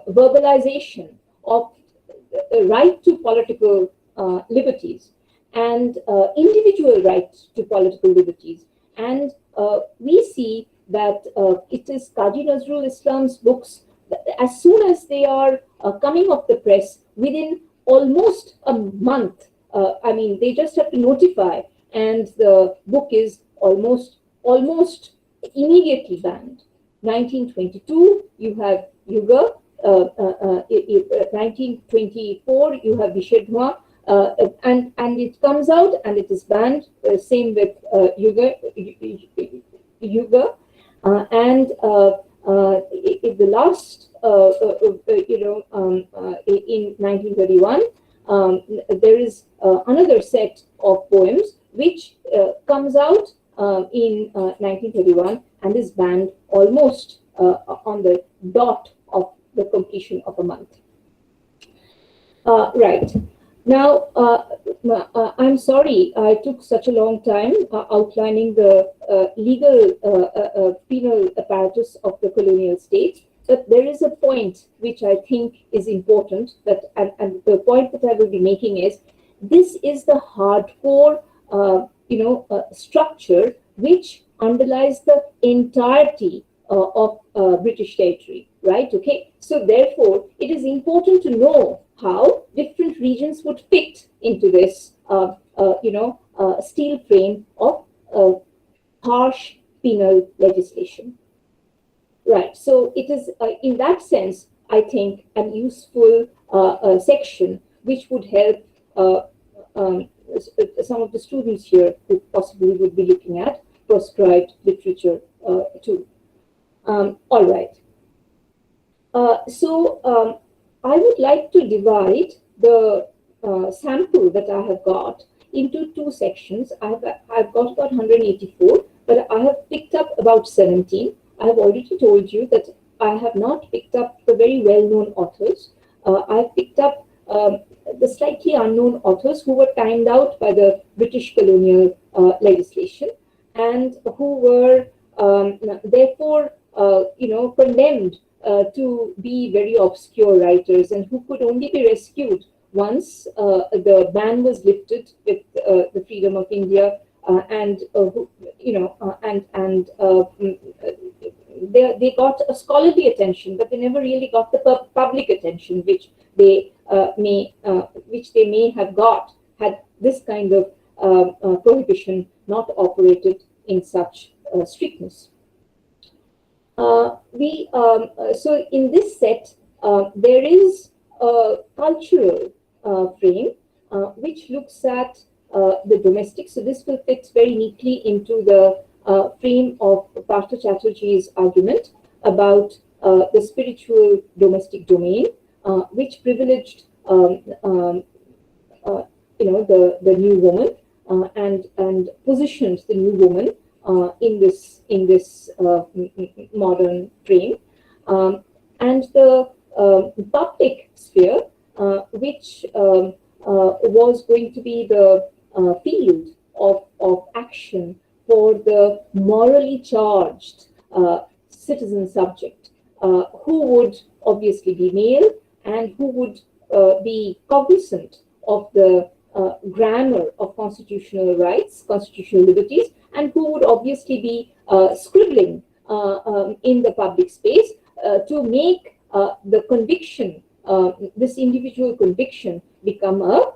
verbalization of right to political liberties and individual right to political liberties. And we see that it is Qazi Nazrul Islam's books, as soon as they are coming off the press, within almost a month, I mean, they just have to notify, and the book is almost immediately banned. 1922, you have Yuga. 1924, you have Vishedhwa. and it comes out and it is banned. Same with Yuga, and the last, in 1931, there is another set of poems which comes out in 1931 and is banned almost on the dot of the completion of a month. Right. Now, I'm sorry I took such a long time outlining the legal penal apparatus of the colonial state, but there is a point which I think is important, that, and the point that I will be making is, this is the hardcore, structure which underlies the entirety of British territory, right? Okay, so therefore, it is important to know how different regions would fit into this, steel frame of harsh penal legislation. Right. So it is, in that sense, I think, a useful section which would help some of the students here who possibly would be looking at proscribed literature too. All right. So I would like to divide the sample that I have got into two sections. I've got about 184, but I have picked up about 17. I have already told you that I have not picked up the very well-known authors. I've picked up the slightly unknown authors who were timed out by the British colonial legislation and who were therefore, condemned to be very obscure writers and who could only be rescued once the ban was lifted with the freedom of India, they got a scholarly attention, but they never really got the public attention which they may have got had this kind of prohibition not operated in such strictness. So in this set, there is a cultural frame which looks at the domestic. So this will fit very neatly into the frame of Partha Chatterjee's argument about the spiritual domestic domain, which privileged the new woman and positioned the new woman in this modern frame, and the public sphere, which was going to be the field of action for the morally charged citizen subject, who would obviously be male and who would be cognizant of the grammar of constitutional rights, constitutional liberties, and who would obviously be scribbling in the public space to make the conviction, this individual conviction, become a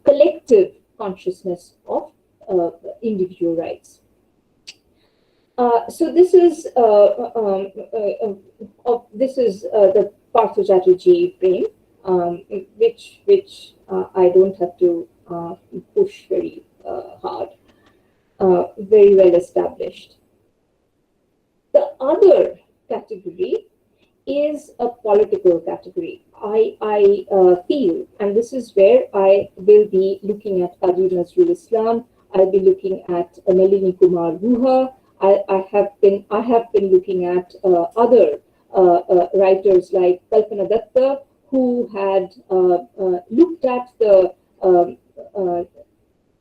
collective consciousness of individual rights. So this is the Partha Chatterjee frame, which I don't have to push very hard. Very well established. The other category is a political category. I feel, and this is where I will be looking at Qazi Nazrul Islam. I'll be looking at Nalini Kumar Guha. I have been looking at other writers like Kalpana Datta, who had looked at the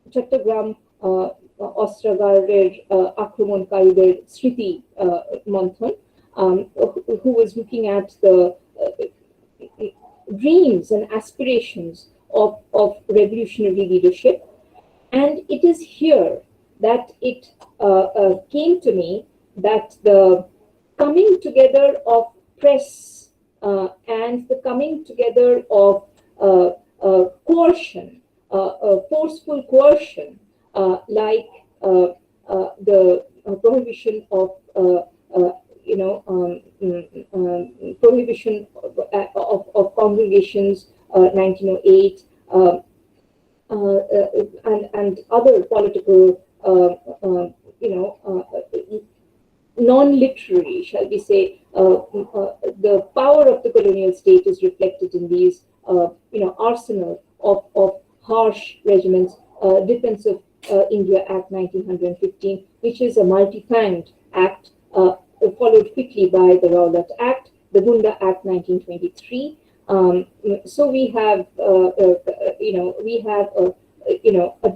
Chattogram Ostragarer Akramonkaরিদের Sriti Manthan, who was looking at the dreams and aspirations of revolutionary leadership. And it is here that it came to me that the coming together of press and the coming together of coercion, forceful coercion, like the prohibition of prohibition of congregations, 1908, and other political, non-literary, shall we say, the power of the colonial state is reflected in these, arsenal of harsh regiments, Defense of India Act 1915, which is a multi-fanged act, followed quickly by the Rowlatt Act, the Gunda Act 1923. So we have, a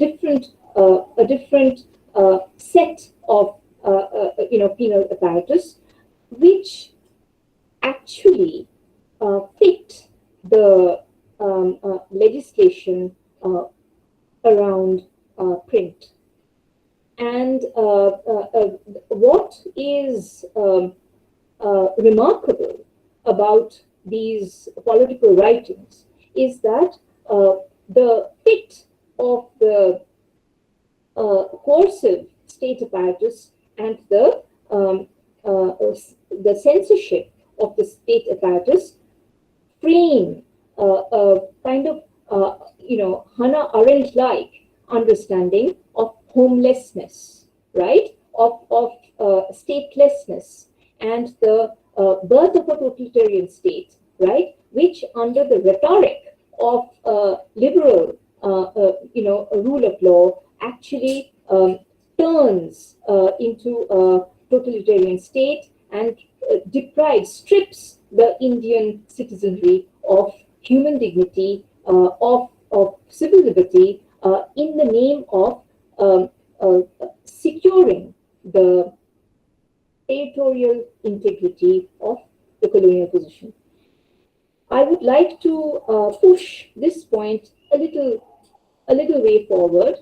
different set of, penal apparatus, which actually fit the legislation around print. And what is remarkable about these political writings is that the fit of the coercive state apparatus and the censorship of the state apparatus frame a kind of Hannah Arendt-like understanding of homelessness, right? Of statelessness and the birth of a totalitarian state, right? Which, under the rhetoric of liberal, rule of law, actually turns into a totalitarian state and strips the Indian citizenry of human dignity, of civil liberty, in the name of securing the territorial integrity of the colonial position. I would like to push this point a little way forward.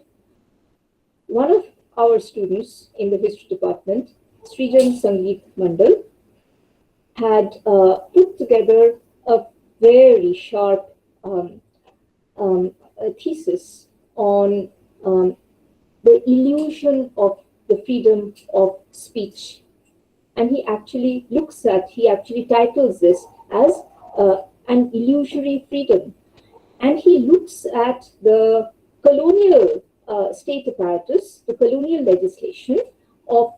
One of our students in the history department, Srijan Sangeet Mandal, had put together a very sharp thesis on the illusion of the freedom of speech. And he actually titles this as an illusory freedom. And he looks at the colonial state apparatus, the colonial legislation of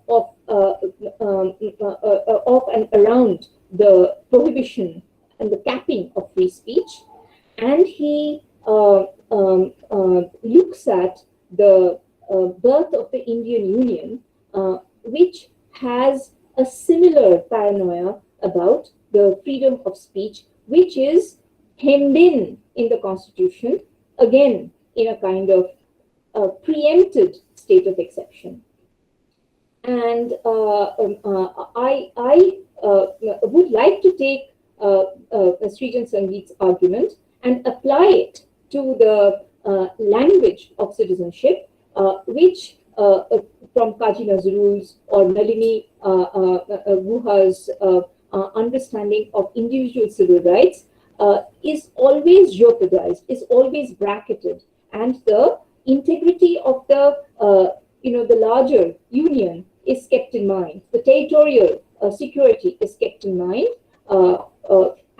and around the prohibition and the capping of free speech. And he looks at the birth of the Indian Union, which has a similar paranoia about the freedom of speech, which is hemmed in the Constitution, again, in a kind of preempted state of exception. And I would like to take Srijan Sangeet's argument and apply it to the language of citizenship, which from Kaji Nazrul's or Nalini Guha's understanding of individual civil rights is always jeopardized, is always bracketed, and the integrity of the the larger union is kept in mind. The territorial security is kept in mind,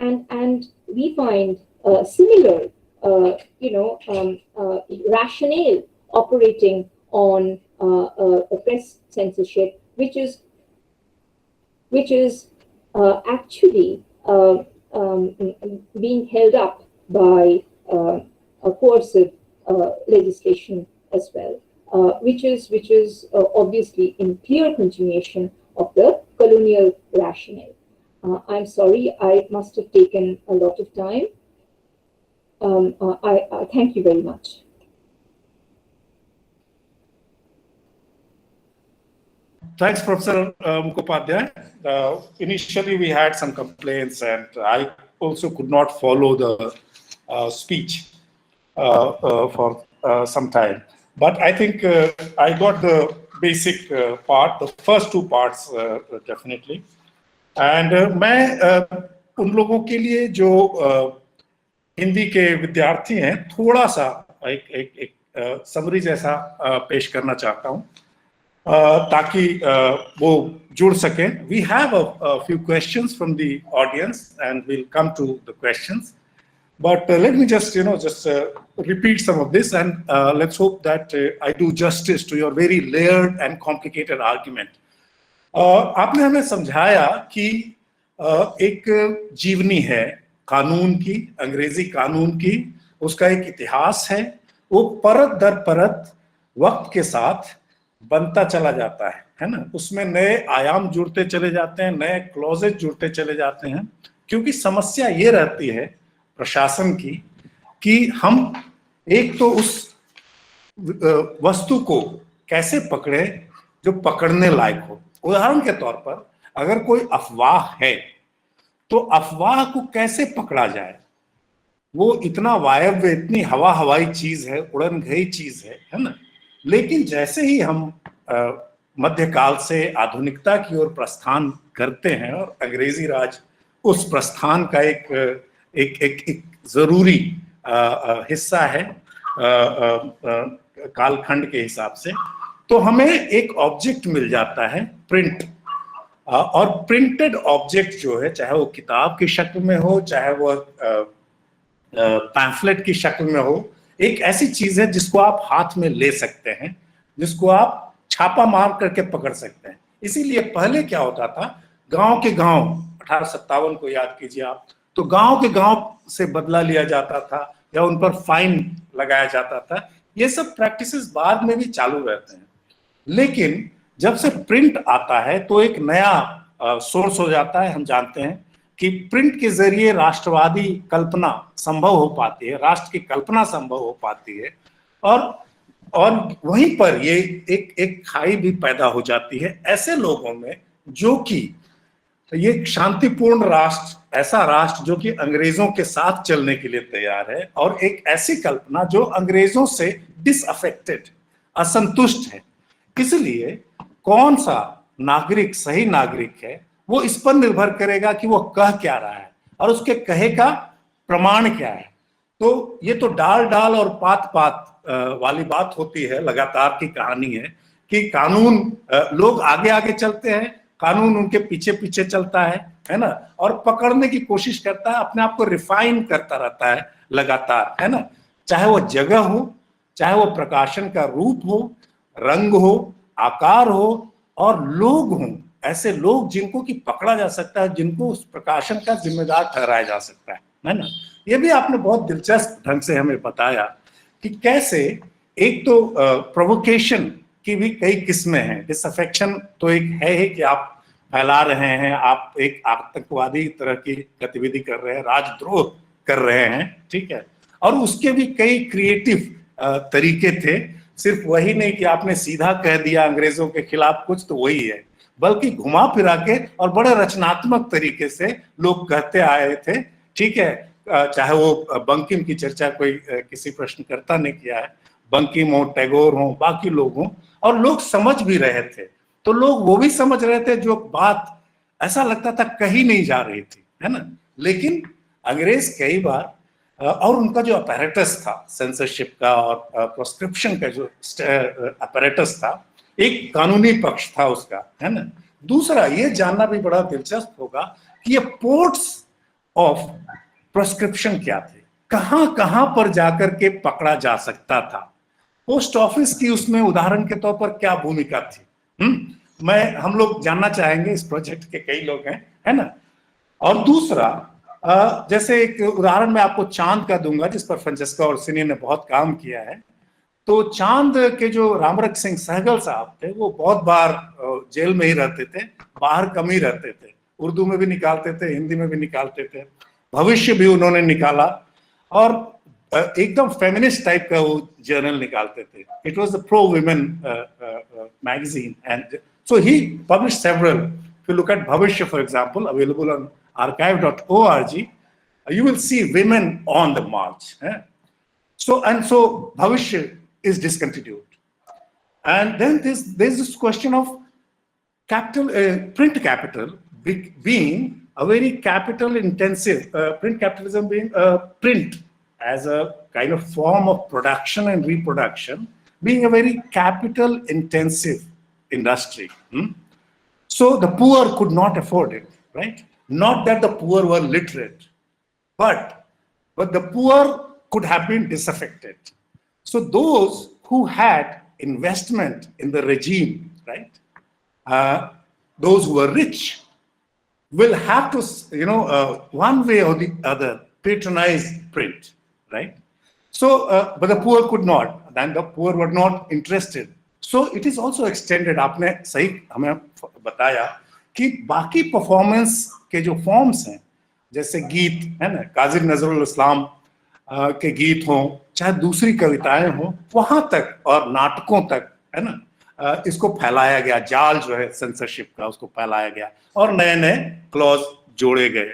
and we find similar rationale operating on press censorship, which is actually being held up by a coercive legislation as well, which is obviously in clear continuation of the colonial rationale. I'm sorry, I must have taken a lot of time. I thank you very much. Thanks, Professor Mukhopadhyay. Initially, we had some complaints, and I also could not follow the speech for some time. But I think I got the basic part, the first two parts definitely. And मैं उन लोगों के लिए जो हिंदी के विद्यार्थी हैं, थोड़ा सा एक समरी जैसा पेश करना चाहता हूँ, ताकि वो जुड़ सकें. We have a few questions from the audience, and we'll come to the questions. But let me just, repeat some of this, and let's hope that I do justice to your very layered and complicated argument. आपने हमें समझाया कि एक जीवनी है कानून की, अंग्रेजी कानून की, उसका एक इतिहास है, वो परत दर परत वक्त के साथ बनता चला जाता है ना, उसमें नए आयाम जुड़ते चले जाते हैं, नए क्लॉजेज जुड़ते चले जाते हैं, क्योंकि समस्या ये रहती है प्रशासन की कि हम एक तो उस वस्तु को कैसे पकड़े जो पकड़ने लायक हो। उदाहरण के तौर पर अगर कोई अफवाह है तो अफवाह को कैसे पकड़ा जाए, वो इतना वायव्य, इतनी हवाई चीज है, उड़न गई चीज है ना। लेकिन जैसे ही हम मध्यकाल से आधुनिकता की ओर प्रस्थान करते हैं और अंग्रेजी राज उस प्रस्थान का एक जरूरी हिस्सा है कालखंड के हिसाब से, तो हमें एक ऑब्जेक्ट मिल जाता है प्रिंट, और प्रिंटेड ऑब्जेक्ट जो है, चाहे वो किताब की शक्ल में हो, चाहे वो पैम्फलेट की शक्ल में हो, एक ऐसी चीज है जिसको आप हाथ में ले सकते हैं, जिसको आप छापा मार करके पकड़ सकते हैं। इसीलिए पहले क्या होता था, गांव के गांव, 1857 को याद कीजिए आप, तो गांव के गांव से बदला लिया जाता था या उन पर फाइन लगाया जाता था। ये सब प्रैक्टिसेस बाद में भी चालू रहते हैं, लेकिन जब से प्रिंट आता है तो एक नया सोर्स हो जाता है। हम जानते हैं कि प्रिंट के जरिए राष्ट्रवादी कल्पना संभव हो पाती है, राष्ट्र की कल्पना संभव हो पाती है, और वहीं पर ये एक खाई भी पैदा हो जाती है ऐसे लोगों में जो कि ये शांतिपूर्ण राष्ट्र, ऐसा राष्ट्र जो कि अंग्रेजों के साथ चलने के लिए तैयार है, और एक ऐसी कल्पना जो अंग्रेजों से डिसअफेक्टेड, असंतुष्ट है। इसलिए कौन सा नागरिक सही नागरिक है वो इस पर निर्भर करेगा कि वो कह क्या रहा है और उसके कहे का प्रमाण क्या है। तो ये तो डाल डाल और पात पात वाली बात होती है, लगातार की कहानी है कि कानून, लोग आगे आगे चलते हैं, कानून उनके पीछे पीछे चलता है ना, और पकड़ने की कोशिश करता है, अपने आप को रिफाइन करता रहता है लगातार, है ना। चाहे वो जगह हो, चाहे वो प्रकाशन का रूप हो, रंग हो, आकार हो, और लोग हों, ऐसे लोग जिनको कि पकड़ा जा सकता है, जिनको उस प्रकाशन का जिम्मेदार ठहराया जा सकता है ना। ये भी आपने बहुत दिलचस्प ढंग से हमें बताया कि कैसे एक तो प्रोवोकेशन की भी कई किस्में हैं। डिसअफेक्शन तो एक है ही कि आप फैला रहे हैं, आप एक आतंकवादी तरह की गतिविधि कर रहे हैं, राजद्रोह कर रहे हैं, ठीक है, और उसके भी कई क्रिएटिव तरीके थे। सिर्फ वही नहीं कि आपने सीधा कह दिया अंग्रेजों के खिलाफ कुछ, तो वही है, बल्कि घुमा फिरा के और बड़े रचनात्मक तरीके से लोग कहते आए थे, ठीक है। चाहे वो बंकिम की चर्चा कोई किसी प्रश्नकर्ता ने किया है, बंकिम हो, टैगोर हो, बाकी लोग हों, और लोग समझ भी रहे थे, तो लोग वो भी समझ रहे थे जो बात ऐसा लगता था कही नहीं जा रही थी, है ना। लेकिन अंग्रेज कई बार, और उनका जो अपैरेटस था सेंसरशिप का और प्रोस्क्रिप्शन का जो अपैरेटस था, एक कानूनी पक्ष था उसका, है ना। दूसरा ये जानना भी बड़ा दिलचस्प होगा कि ये पोर्ट्स ऑफ प्रोस्क्रिप्शन क्या थे, कहां कहां पर जाकर के पकड़ा जा सकता था, पोस्ट ऑफिस की उसमें उदाहरण के तौर पर क्या भूमिका थी। हम लोग जानना चाहेंगे, इस प्रोजेक्ट के कई लोग हैं, है ना। और दूसरा, जैसे एक उदाहरण मैं आपको चांद का दूंगा जिस पर फ्रांसेस्का ओर्सिनी ने बहुत काम किया है। तो चांद के जो रामरख सिंह सहगल साहब थे, वो बहुत बार जेल में ही रहते थे, बाहर कम ही रहते थे, उर्दू में भी निकालते थे, हिंदी में भी निकालते थे, भविष्य भी उन्होंने निकाला, और एकदम फेमिनिस्ट टाइप का वो जर्नल निकालते थे। It was the pro women magazine, and so he published several. If you look at Bhavishya, for example, available on archive.org, you will see women on the march. So Bhavishya is discontinued. And then there's this question of capital, print capital being a very capital intensive, print capitalism being print as a kind of form of production and reproduction, being a very capital intensive industry. So the poor could not afford it, right? Not that the poor were literate, but but the poor could have been disaffected. So those who had investment in the regime, right, those who were rich will have to, one way or the other, patronize print, right? So, but the poor could not, and the poor were not interested. So it is also extended. आपने सही हमें बताया कि बाकी performance के जो forms हैं, जैसे गीत है ना, काजी नजरुल इस्लाम के गीत हों, चाहे दूसरी कविताएं हों, वहां तक और नाटकों तक, है ना, इसको फैलाया गया। जाल जो है सेंसरशिप का, उसको फैलाया गया और नए नए क्लॉज जोड़े गए।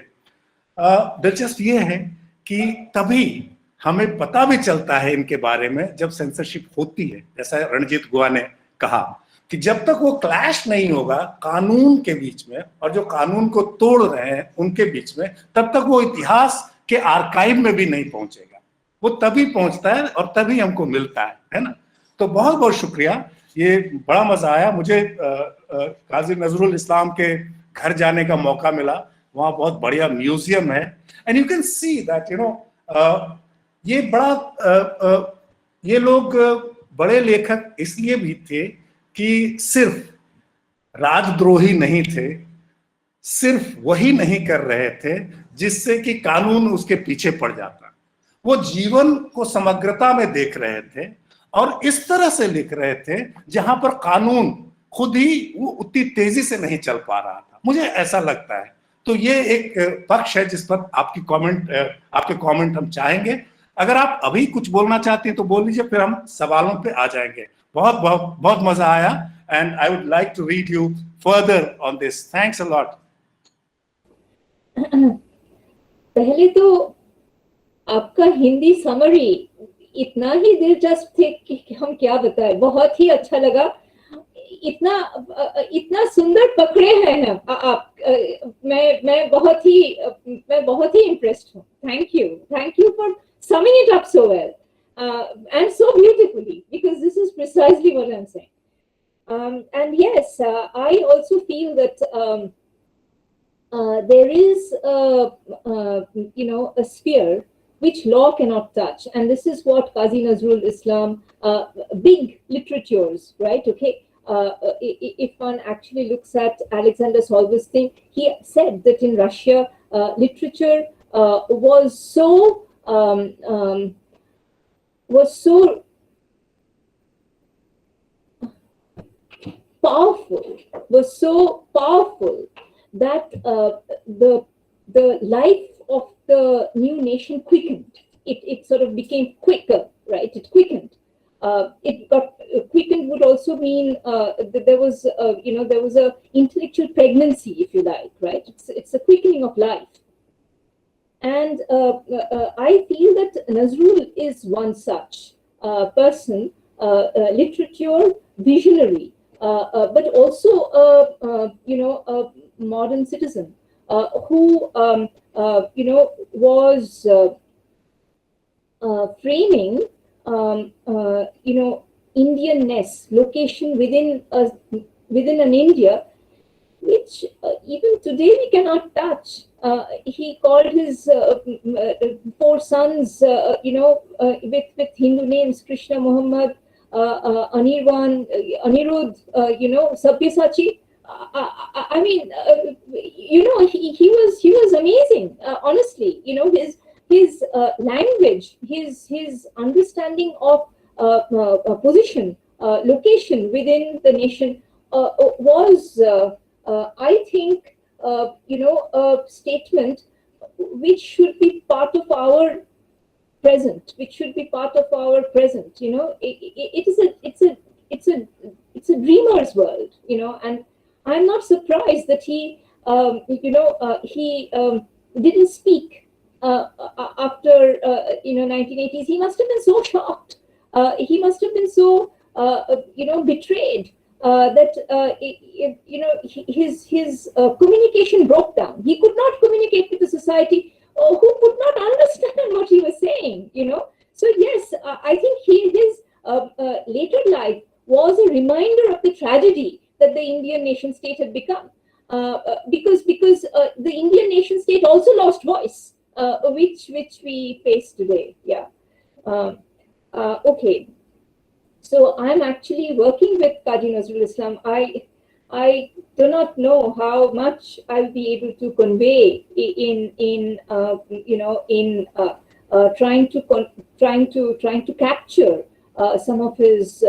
दिलचस्प ये है कि तभी हमें पता भी चलता है इनके बारे में जब सेंसरशिप होती है। जैसा रणजीत गुहा ने कहा कि जब तक वो क्लैश नहीं होगा कानून के बीच में और जो कानून को तोड़ रहे हैं उनके बीच में, तब तक वो इतिहास के आर्काइव में भी नहीं पहुंचेगा। वो तभी पहुंचता है और तभी हमको मिलता है ना। तो बहुत बहुत शुक्रिया, ये बड़ा मजा आया मुझे। काजी नजरुल इस्लाम के घर जाने का मौका मिला, वहाँ बहुत बढ़िया म्यूजियम है, and you can see that ये बड़ा ये लोग बड़े लेखक इसलिए भी थे कि सिर्फ राजद्रोही नहीं थे, सिर्फ वही नहीं कर रहे थे जिससे कि कानून उसके पीछे पड़ जाता। वो जीवन को समग्रता में देख रहे थे और इस तरह से लिख रहे थे जहां पर कानून खुद ही वो उतनी तेजी से नहीं चल पा रहा था, मुझे ऐसा लगता है। तो ये एक पक्ष है जिस पर आपके कमेंट हम चाहेंगे। अगर आप अभी कुछ बोलना चाहते हैं तो बोल लीजिए, फिर हम सवालों पे आ जाएंगे। बहुत बहुत बहुत मजा आया, and I would like to read you further on this. Thanks a lot. पहले तो आपका हिंदी समरी इतना ही दिलचस्प थे कि हम क्या बताएं, बहुत ही अच्छा लगा। इतना सुंदर पकड़े हैं आप। मैं बहुत ही इम्प्रेस्ड हूँ। Thank you for summing it up so well and so beautifully, because this is precisely what I'm saying. And yes, I also feel that there is a sphere which law cannot touch, and this is what Qazi Nazrul Islam, big literatures, right? Okay, if one actually looks at Alexander Solzhenitsyn's thing, he said that in Russia, literature was so powerful that the life of the new nation quickened. It sort of became quicker, right? It quickened. It got quickened would also mean that there was a intellectual pregnancy, if you like, right? It's a quickening of life. And I feel that Nazrul is one such person, literature visionary, but also a modern citizen who was framing Indianness, location within an India which even today we cannot touch. He called his 4 sons, with Hindu names: Krishna, Muhammad, Anirudh, Sabyasachi. I mean, he was amazing. Honestly, his language, his understanding of position, location within the nation was, I think, a statement which should be part of our present. It's a dreamer's world, and I'm not surprised that he didn't speak after 1980s. He must have been so shocked. He must have been so betrayed. That his communication broke down. He could not communicate with the society, who could not understand what he was saying. So yes, I think his later life was a reminder of the tragedy that the Indian nation state had become, because the Indian nation state also lost voice. which we face today. Yeah. Okay. So I'm actually working with Qazi Nazrul Islam. I do not know how much I'll be able to convey in trying to capture some of his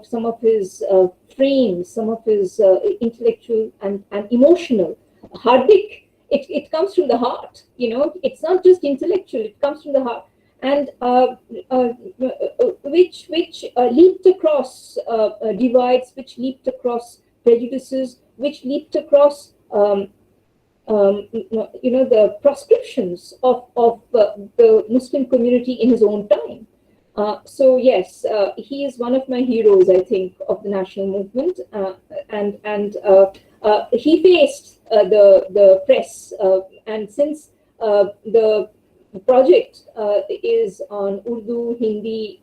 some of his frames, some of his intellectual and emotional. Hardik, it comes from the heart. It's not just intellectual; it comes from the heart, and which leaped across divides, which leaped across prejudices, which leaped across the proscriptions of the Muslim community in his own time. So yes, he is one of my heroes, I think, of the national movement, and he faced the press, and since the project is on Urdu, Hindi,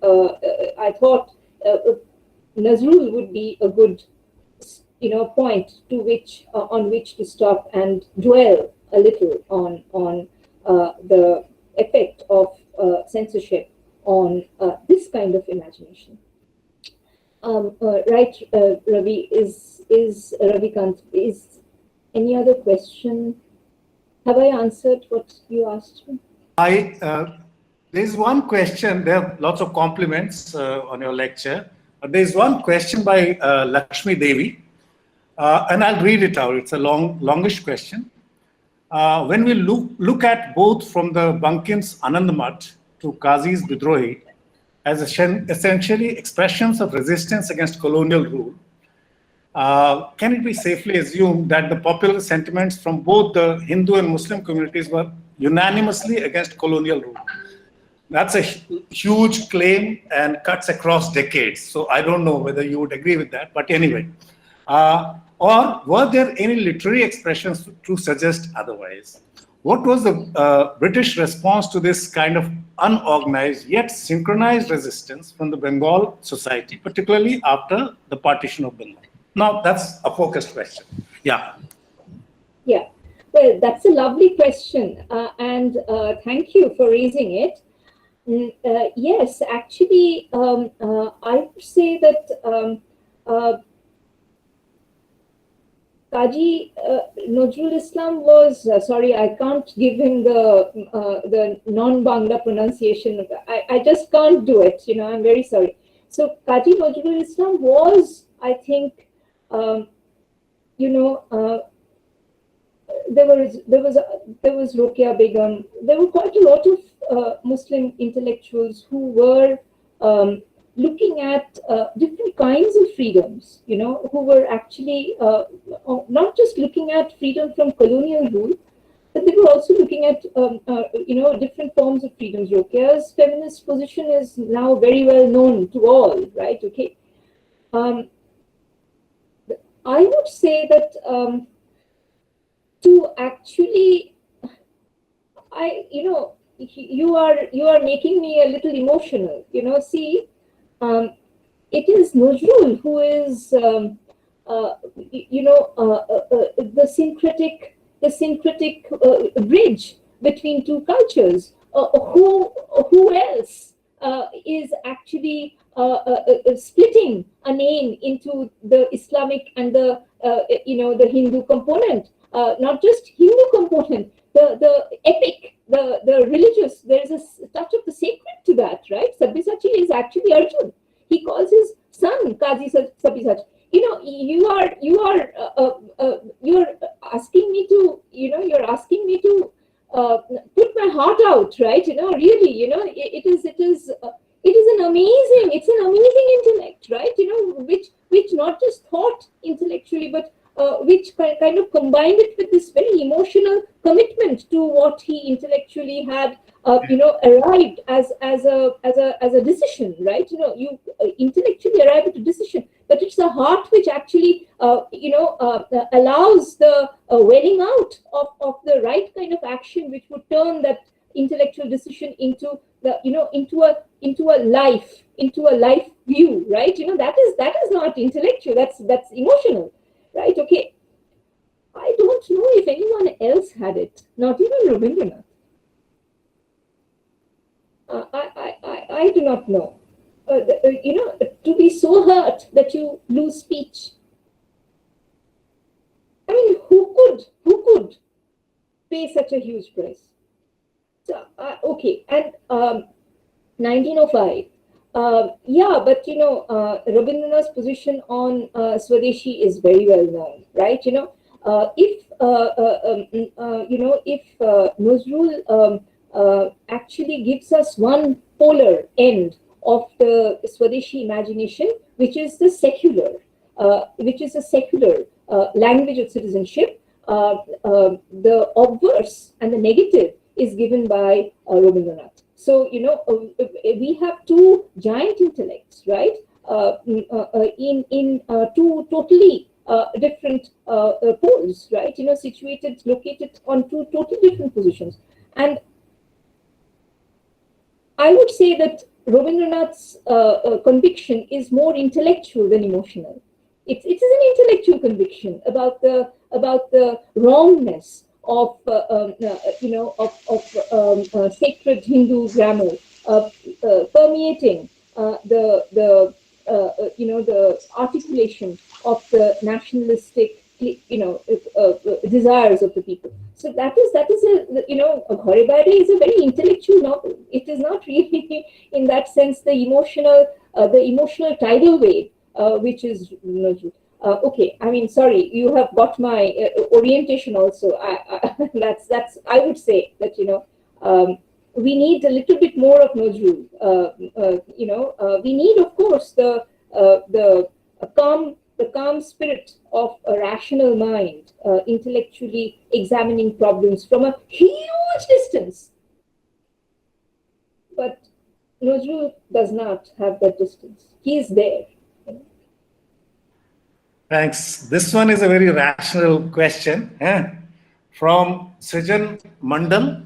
I thought Nazrul would be a good point to which on which to stop and dwell a little on the effect of censorship on this kind of imagination. Right, Ravi, is Ravikant, is any other question? Have I answered what you asked me? There's one question. There are lots of compliments on your lecture. There's one question by Lakshmi Devi, and I'll read it out. It's a longish question. When we look at both from the Bankim's Anandamath to Qazi's Bidrohi as essentially expressions of resistance against colonial rule, can it be safely assumed that the popular sentiments from both the Hindu and Muslim communities were unanimously against colonial rule? That's a huge claim and cuts across decades. So I don't know whether you would agree with that, but anyway. Or were there any literary expressions to suggest otherwise? What was the British response to this kind of unorganized yet synchronized resistance from the Bengal society, particularly after the partition of Bengal? Now, that's a focused question. Yeah. Yeah. Well, that's a lovely question, and thank you for raising it. Yes, actually, I would say that Qazi Nazrul Islam was, sorry, I can't give him the non-Bangla pronunciation. I just can't do it, I'm very sorry. So Qazi Nazrul Islam was, I think, there was Rokia Begum. There were quite a lot of Muslim intellectuals who were looking at different kinds of freedoms, who were actually not just looking at freedom from colonial rule, but they were also looking at different forms of freedoms. Rokia's feminist position is now very well known to all, right? Okay. I would say that to actually, you are making me a little emotional. See, it is Nazrul who is, the syncretic bridge between two cultures. Who else is actually splitting a name into the Islamic and the Hindu component, not just Hindu component, the epic, the religious. There is a touch of the sacred to that, right? Sabyasachi is actually Arjun. He calls his son Qazi Sabyasachi. You are asking me to, you're asking me to put my heart out, right? Really, it is an amazing intellect, right? Which not just thought intellectually, but which kind of combined it with this very emotional commitment to what he intellectually had, arrived as a decision, right? You intellectually arrive at a decision, but it's the heart which actually, allows the welling out of the right kind of action, which would turn that intellectual decision into into a life view, right? That is not intellectual. That's emotional, right? Okay. I don't know if anyone else had it, not even Rabindranath. I do not know. To be so hurt that you lose speech. I mean, who could pay such a huge price? So, okay, and 1905. Yeah, but Rabindranath's position on Swadeshi is very well known, right? If Nazrul actually gives us one polar end of the Swadeshi imagination, which is the secular, language of citizenship. The obverse and the negative is given by Rabindranath. So, we have two giant intellects, right? In two totally different poles, right? Located on two totally different positions. And I would say that Rabindranath's conviction is more intellectual than emotional. It is an intellectual conviction about the wrongness of sacred Hindu grammar permeating the articulation of the nationalistic desires of the people. So that is Ghare Baire is a very intellectual novel. It is not really in that sense the emotional tidal wave which is okay. I mean, sorry, you have got my orientation also. That's I would say that we need a little bit more of Nazrul. We need, of course, the calm spirit of a rational mind, intellectually examining problems from a huge distance. But Nazrul does not have that distance. He is there. Thanks. This one is a very rational question. From Srijan Mandal.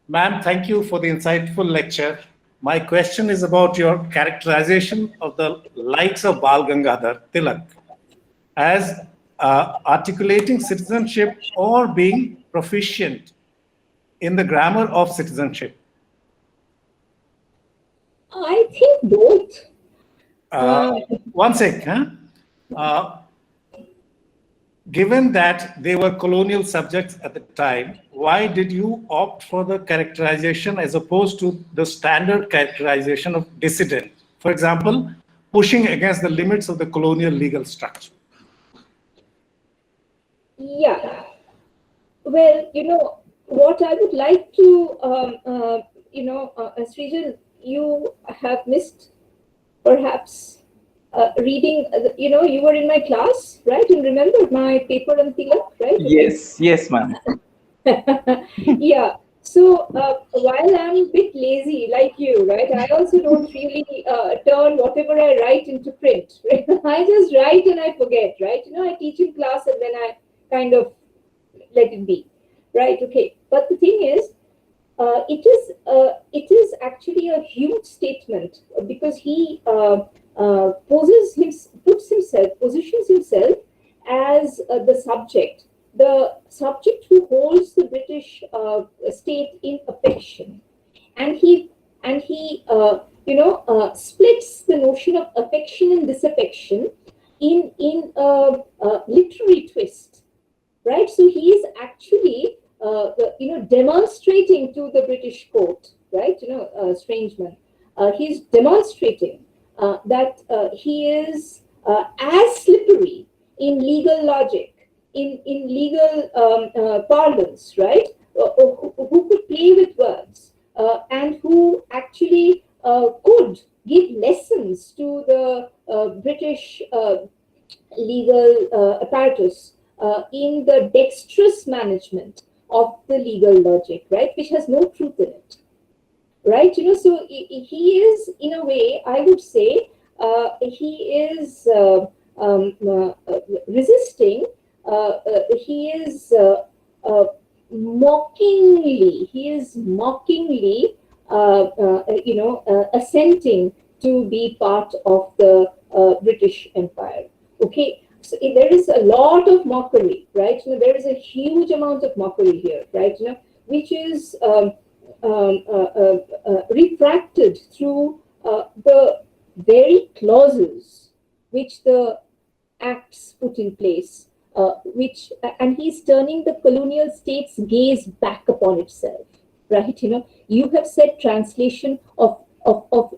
Ma'am, thank you for the insightful lecture. My question is about your characterization of the likes of Bal Gangadhar Tilak as articulating citizenship or being proficient in the grammar of citizenship. I think both. One sec. Given that they were colonial subjects at the time, why did you opt for the characterization as opposed to the standard characterization of dissident? For example, pushing against the limits of the colonial legal structure. Yeah. Well, what I would like to, Srijan, you have missed perhaps reading, you were in my class, right? And remember my paper on Tilak, right? Yes, ma'am. Yeah. So while I'm a bit lazy like you, right, I also don't really turn whatever I write into print. Right? I just write and I forget, right? I teach in class and then I kind of let it be, right? Okay. But the thing is, it is actually a huge statement because he positions himself as the subject who holds the British state in affection, and he splits the notion of affection and disaffection in a literary twist, right? So he is actually demonstrating to the British court, right? Strangeman, he's demonstrating that he is as slippery in legal logic, in legal parlance, right? Who could play with words and who actually could give lessons to the British legal apparatus in the dexterous management of the legal logic, right? Which has no truth in it, right? So he is, in a way, I would say, he is resisting. He is mockingly, assenting to be part of the British Empire. Okay, So there is a lot of mockery, right? There is a huge amount of mockery here, right? Which is refracted through the very clauses which the acts put in place, and he's turning the colonial state's gaze back upon itself, right? You have said translation of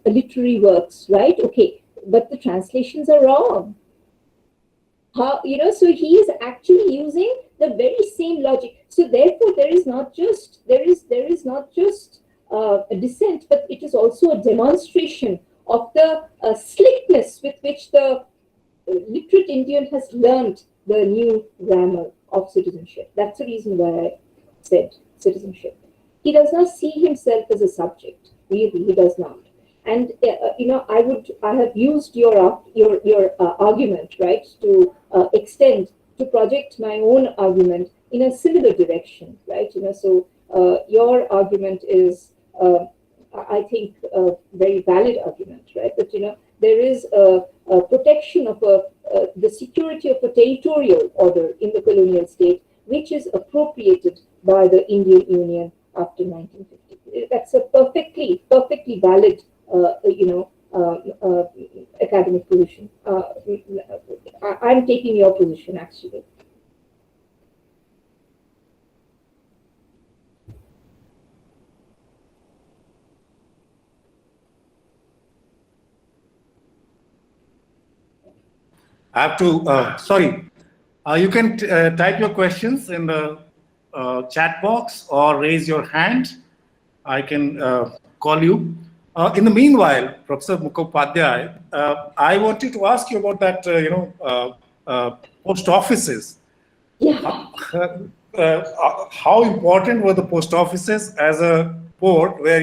literary works, right? Okay, but the translations are wrong. So he is actually using the very same logic. So therefore, there is not just a dissent, but it is also a demonstration of the slickness with which the literate Indian has learned the new grammar of citizenship. That's the reason why I said citizenship. He does not see himself as a subject. Really, he does not. And I have used your argument, right, to extend to project my own argument in a similar direction, right? So your argument is, I think, a very valid argument, right? But there is a protection of the security of a territorial order in the colonial state, which is appropriated by the Indian Union after 1950. That's a perfectly valid, academic position. I'm taking your position, actually. I have to, you can type your questions in the chat box or raise your hand. I can call you. In the meanwhile, Professor Mukhopadhyay, I wanted to ask you about that, post offices. Yeah. How important were the post offices as a port where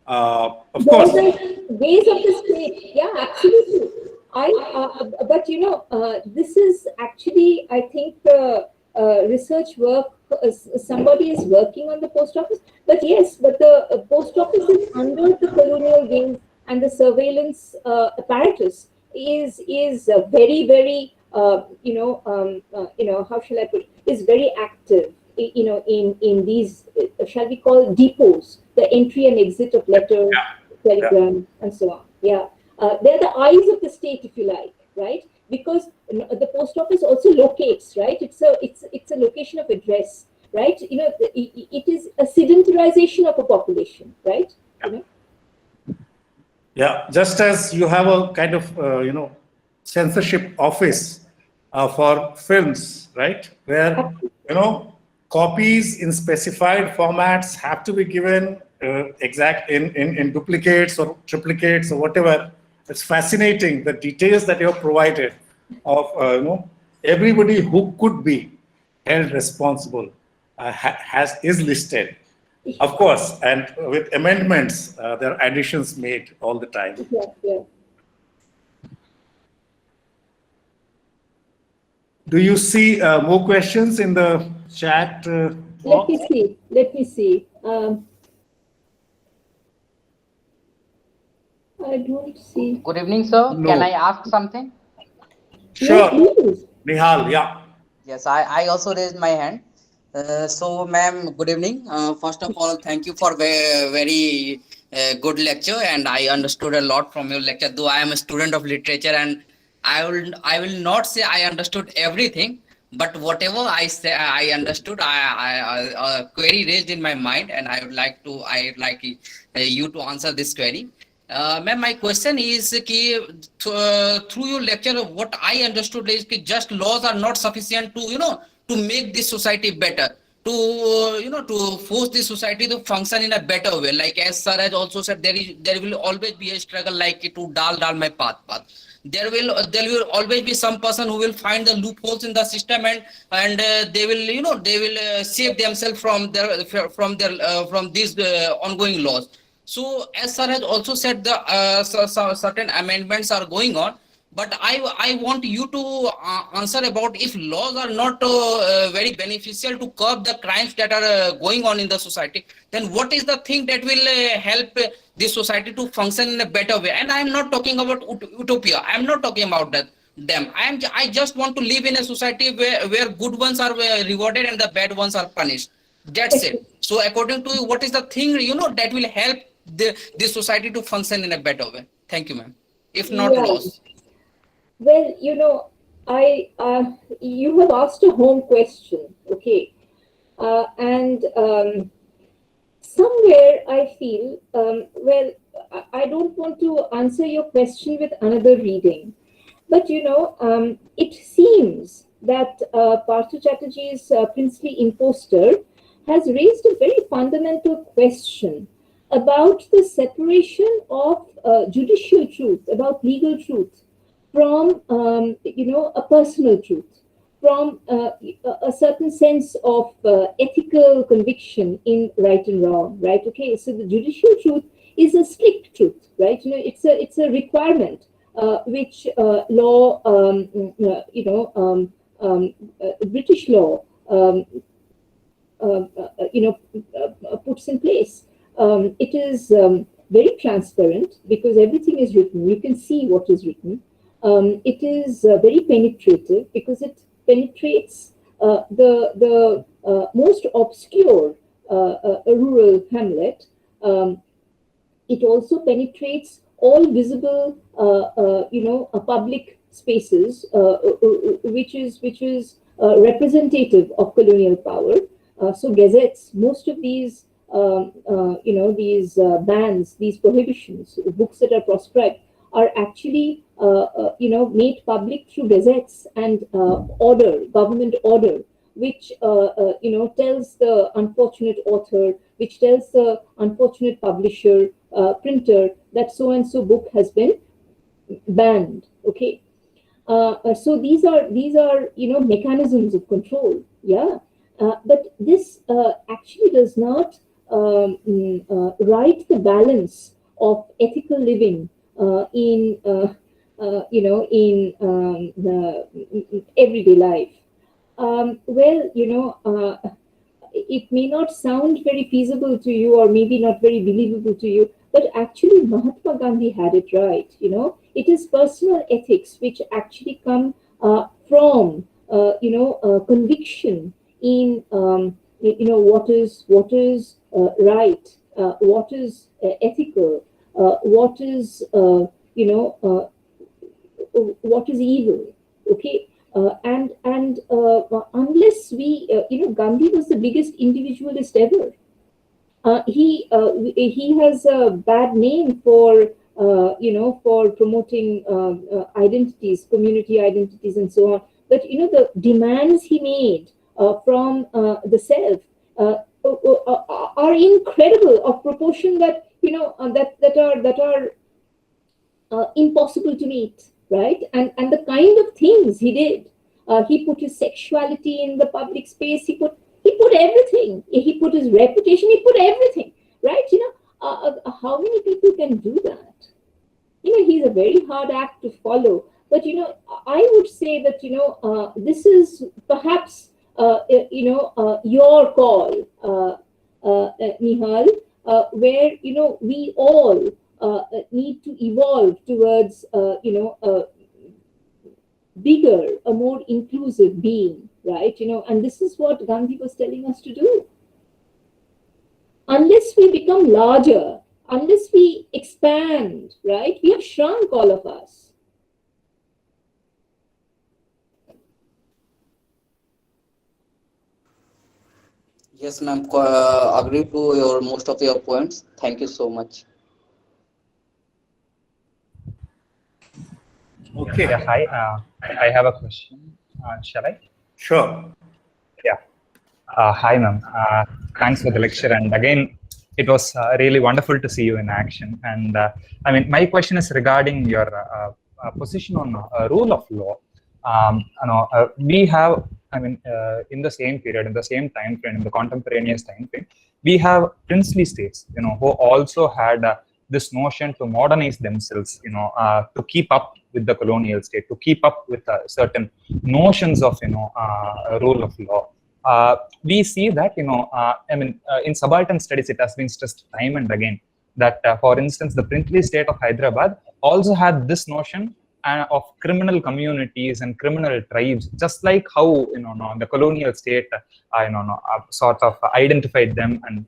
of course. Ways of the state. Yeah, absolutely. But this is actually, I think, research work. Somebody is working on the post office, but yes, but the post office is under the colonial gaze, and the surveillance apparatus is very, very how shall I put it, is very active. In these, shall we call depots, the entry and exit of letters, telegram, and so on. Yeah. They're the eyes of the state, if you like, right? Because the post office also locates, right? It's a location of address, right? It is a sedentarization of a population, right? Yeah, just as you have a kind of censorship office for films, right? Where copies in specified formats have to be given exact in duplicates or triplicates or whatever. It's fascinating the details that you have provided of everybody who could be held responsible is listed, of course, and with amendments there are additions made all the time. Yeah. Do you see more questions in the chat box? Let me see. I don't see. Good evening, sir. No. Can I ask something? Sure. Yes, Nihal, yeah. Yes, I also raised my hand. So, ma'am, good evening. First of all, thank you for very good lecture, and I understood a lot from your lecture. Though I am a student of literature, and I will not say I understood everything, but whatever I say, I understood. I query raised in my mind, and I would like you to answer this query. Ma'am, my question is through your lecture, what I understood is that just laws are not sufficient to make this society better, to force this society to function in a better way. Like as sir has also said, there will always be a struggle, like to dal my path. There will always be some person who will find the loopholes in the system, and they will save themselves from these ongoing laws. So, as sir has also said, the certain amendments are going on, but I want you to answer about if laws are not very beneficial to curb the crimes that are going on in the society, then what is the thing that will help this society to function in a better way? And I am not talking about utopia. I am not talking about that. them. I just want to live in a society where good ones are rewarded and the bad ones are punished. That's it. So according to you, what is the thing, that will help this society to function in a better way? Thank you, ma'am. If not loss. Well, you have asked a home question, okay, and somewhere I feel, I don't want to answer your question with another reading, but it seems that Parthu Chatterjee's princely impostor has raised a very fundamental question about the separation of judicial truth, about legal truth, from a personal truth, from a certain sense of ethical conviction in right and wrong, right? Okay, so the judicial truth is a strict truth, right? It's a requirement which law, British law, puts in place. It is very transparent because everything is written. You can see what is written. It is very penetrative because it penetrates the most obscure rural hamlet. It also penetrates all visible, public spaces, which is representative of colonial power. So gazettes, most of these, these bans, these prohibitions, books that are proscribed, are actually, made public through gazettes and government order, which, tells the unfortunate author, which tells the unfortunate publisher, printer, that so-and-so book has been banned, okay? So these are, mechanisms of control, yeah? But this actually does not right the balance of ethical living in the everyday life. It may not sound very feasible to you, or maybe not very believable to you, but actually Mahatma Gandhi had it right. It is personal ethics which actually come from conviction in what is right, what is ethical, what is what is evil, okay? And unless we, Gandhi was the biggest individualist ever. He has a bad name for for promoting identities, community identities, and so on. But the demands he made from the self are incredible, of proportion that that are impossible to meet, right? And the kind of things he did, he put his sexuality in the public space. He put everything. He put his reputation. He put everything, right? How many people can do that? He's a very hard act to follow. But I would say that this is perhaps your call, Nihal, where we all need to evolve towards a bigger, a more inclusive being, right? And this is what Gandhi was telling us to do. Unless we become larger, unless we expand, right? We have shrunk, all of us. Yes, ma'am. Agree to most of your points. Thank you so much. Okay. Yeah, hi. I have a question. Shall I? Sure. Yeah. Hi, ma'am. Thanks for the lecture. And again, it was really wonderful to see you in action. And my question is regarding your position on rule of law. We have, in the same period, in the same time frame, in the contemporaneous time frame, we have princely states, who also had this notion to modernize themselves, to keep up with the colonial state, to keep up with certain notions of, rule of law. We see that, in subaltern studies, it has been stressed time and again that, for instance, the princely state of Hyderabad also had this notion of criminal communities and criminal tribes, just like how the colonial state sort of identified them and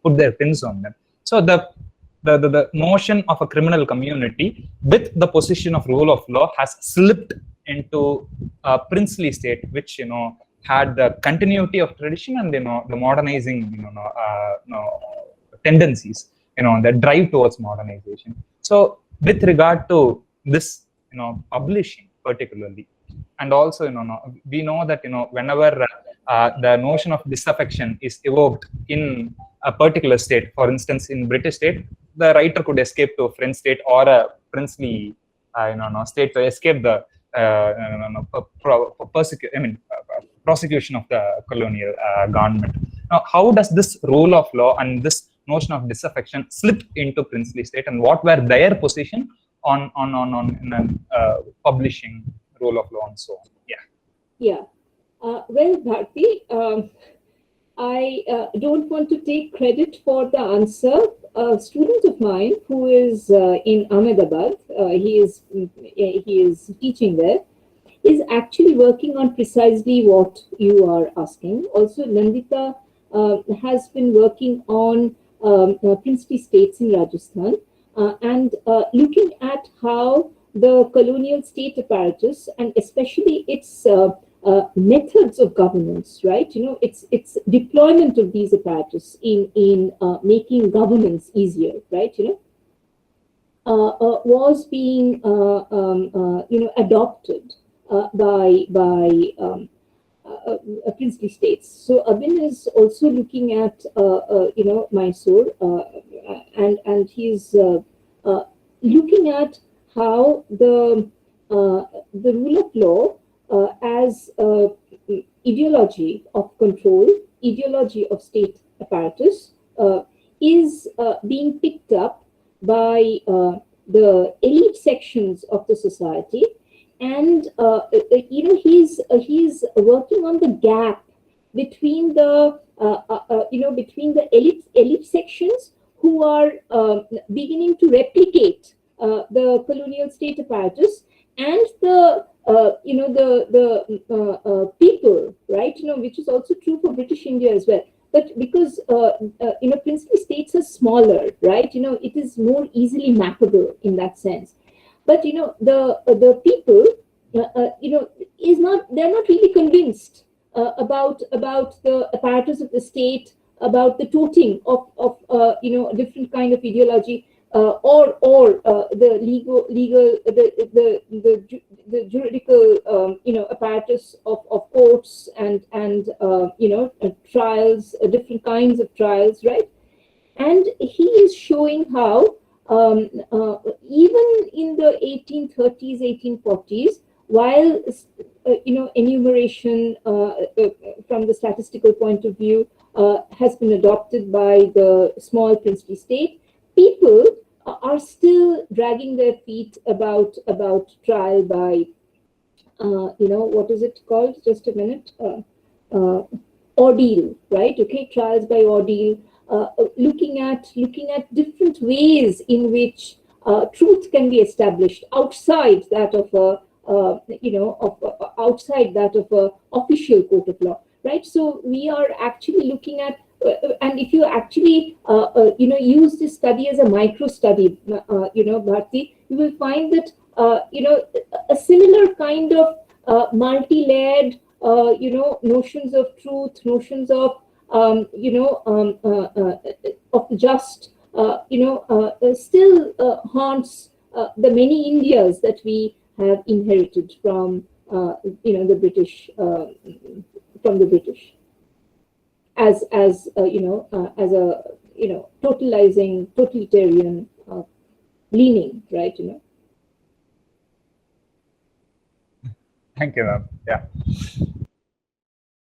put their pins on them. So the notion of a criminal community with the position of rule of law has slipped into a princely state, which had the continuity of tradition and the modernizing tendencies, that drive towards modernization. So with regard to this publishing particularly, and also we know that whenever the notion of disaffection is evoked in a particular state, for instance in British state, the writer could escape to a French state or a princely state to escape the prosecution of the colonial government. Now, how does this rule of law and this notion of disaffection slip into princely state, and what were their position on publishing, rule of law, and so on? Yeah. Well, Bharti, I don't want to take credit for the answer. A student of mine who is in Ahmedabad, he is teaching there, is actually working on precisely what you are asking. Also, Nandita has been working on princely states in Rajasthan and looking at how the colonial state apparatus and especially its methods of governance, right? It's deployment of these apparatus in making governance easier, right? Was being adopted by princely states. So Abin is also looking at Mysore, and he's looking at how the rule of law as ideology of control, ideology of state apparatus is being picked up by the elite sections of the society, and he's working on the gap between the between the elite sections who are beginning to replicate the colonial state apparatus and the people, right? Which is also true for British India as well. But because princely states are smaller, right? It is more easily mappable in that sense. But the people, they're not really convinced about the apparatus of the state, about the toting of different kind of ideology, or the juridical apparatus of courts and trials, different kinds of trials, right? And he is showing how even in the 1830s, 1840s, while enumeration from the statistical point of view has been adopted by the small princely state, people are still dragging their feet about trial by what is it called? Just a minute. Ordeal, right? Okay, trials by ordeal. Looking at different ways in which truth can be established outside that of outside that of a official court of law, right? So we are actually looking at, and if you actually use this study as a micro study, Bharti, you will find that a similar kind of multi-layered notions of truth, notions of of the just, still haunts the many Indias that we have inherited from the British, from the British, as a totalizing, totalitarian leaning, right? Thank you, ma'am. Yeah.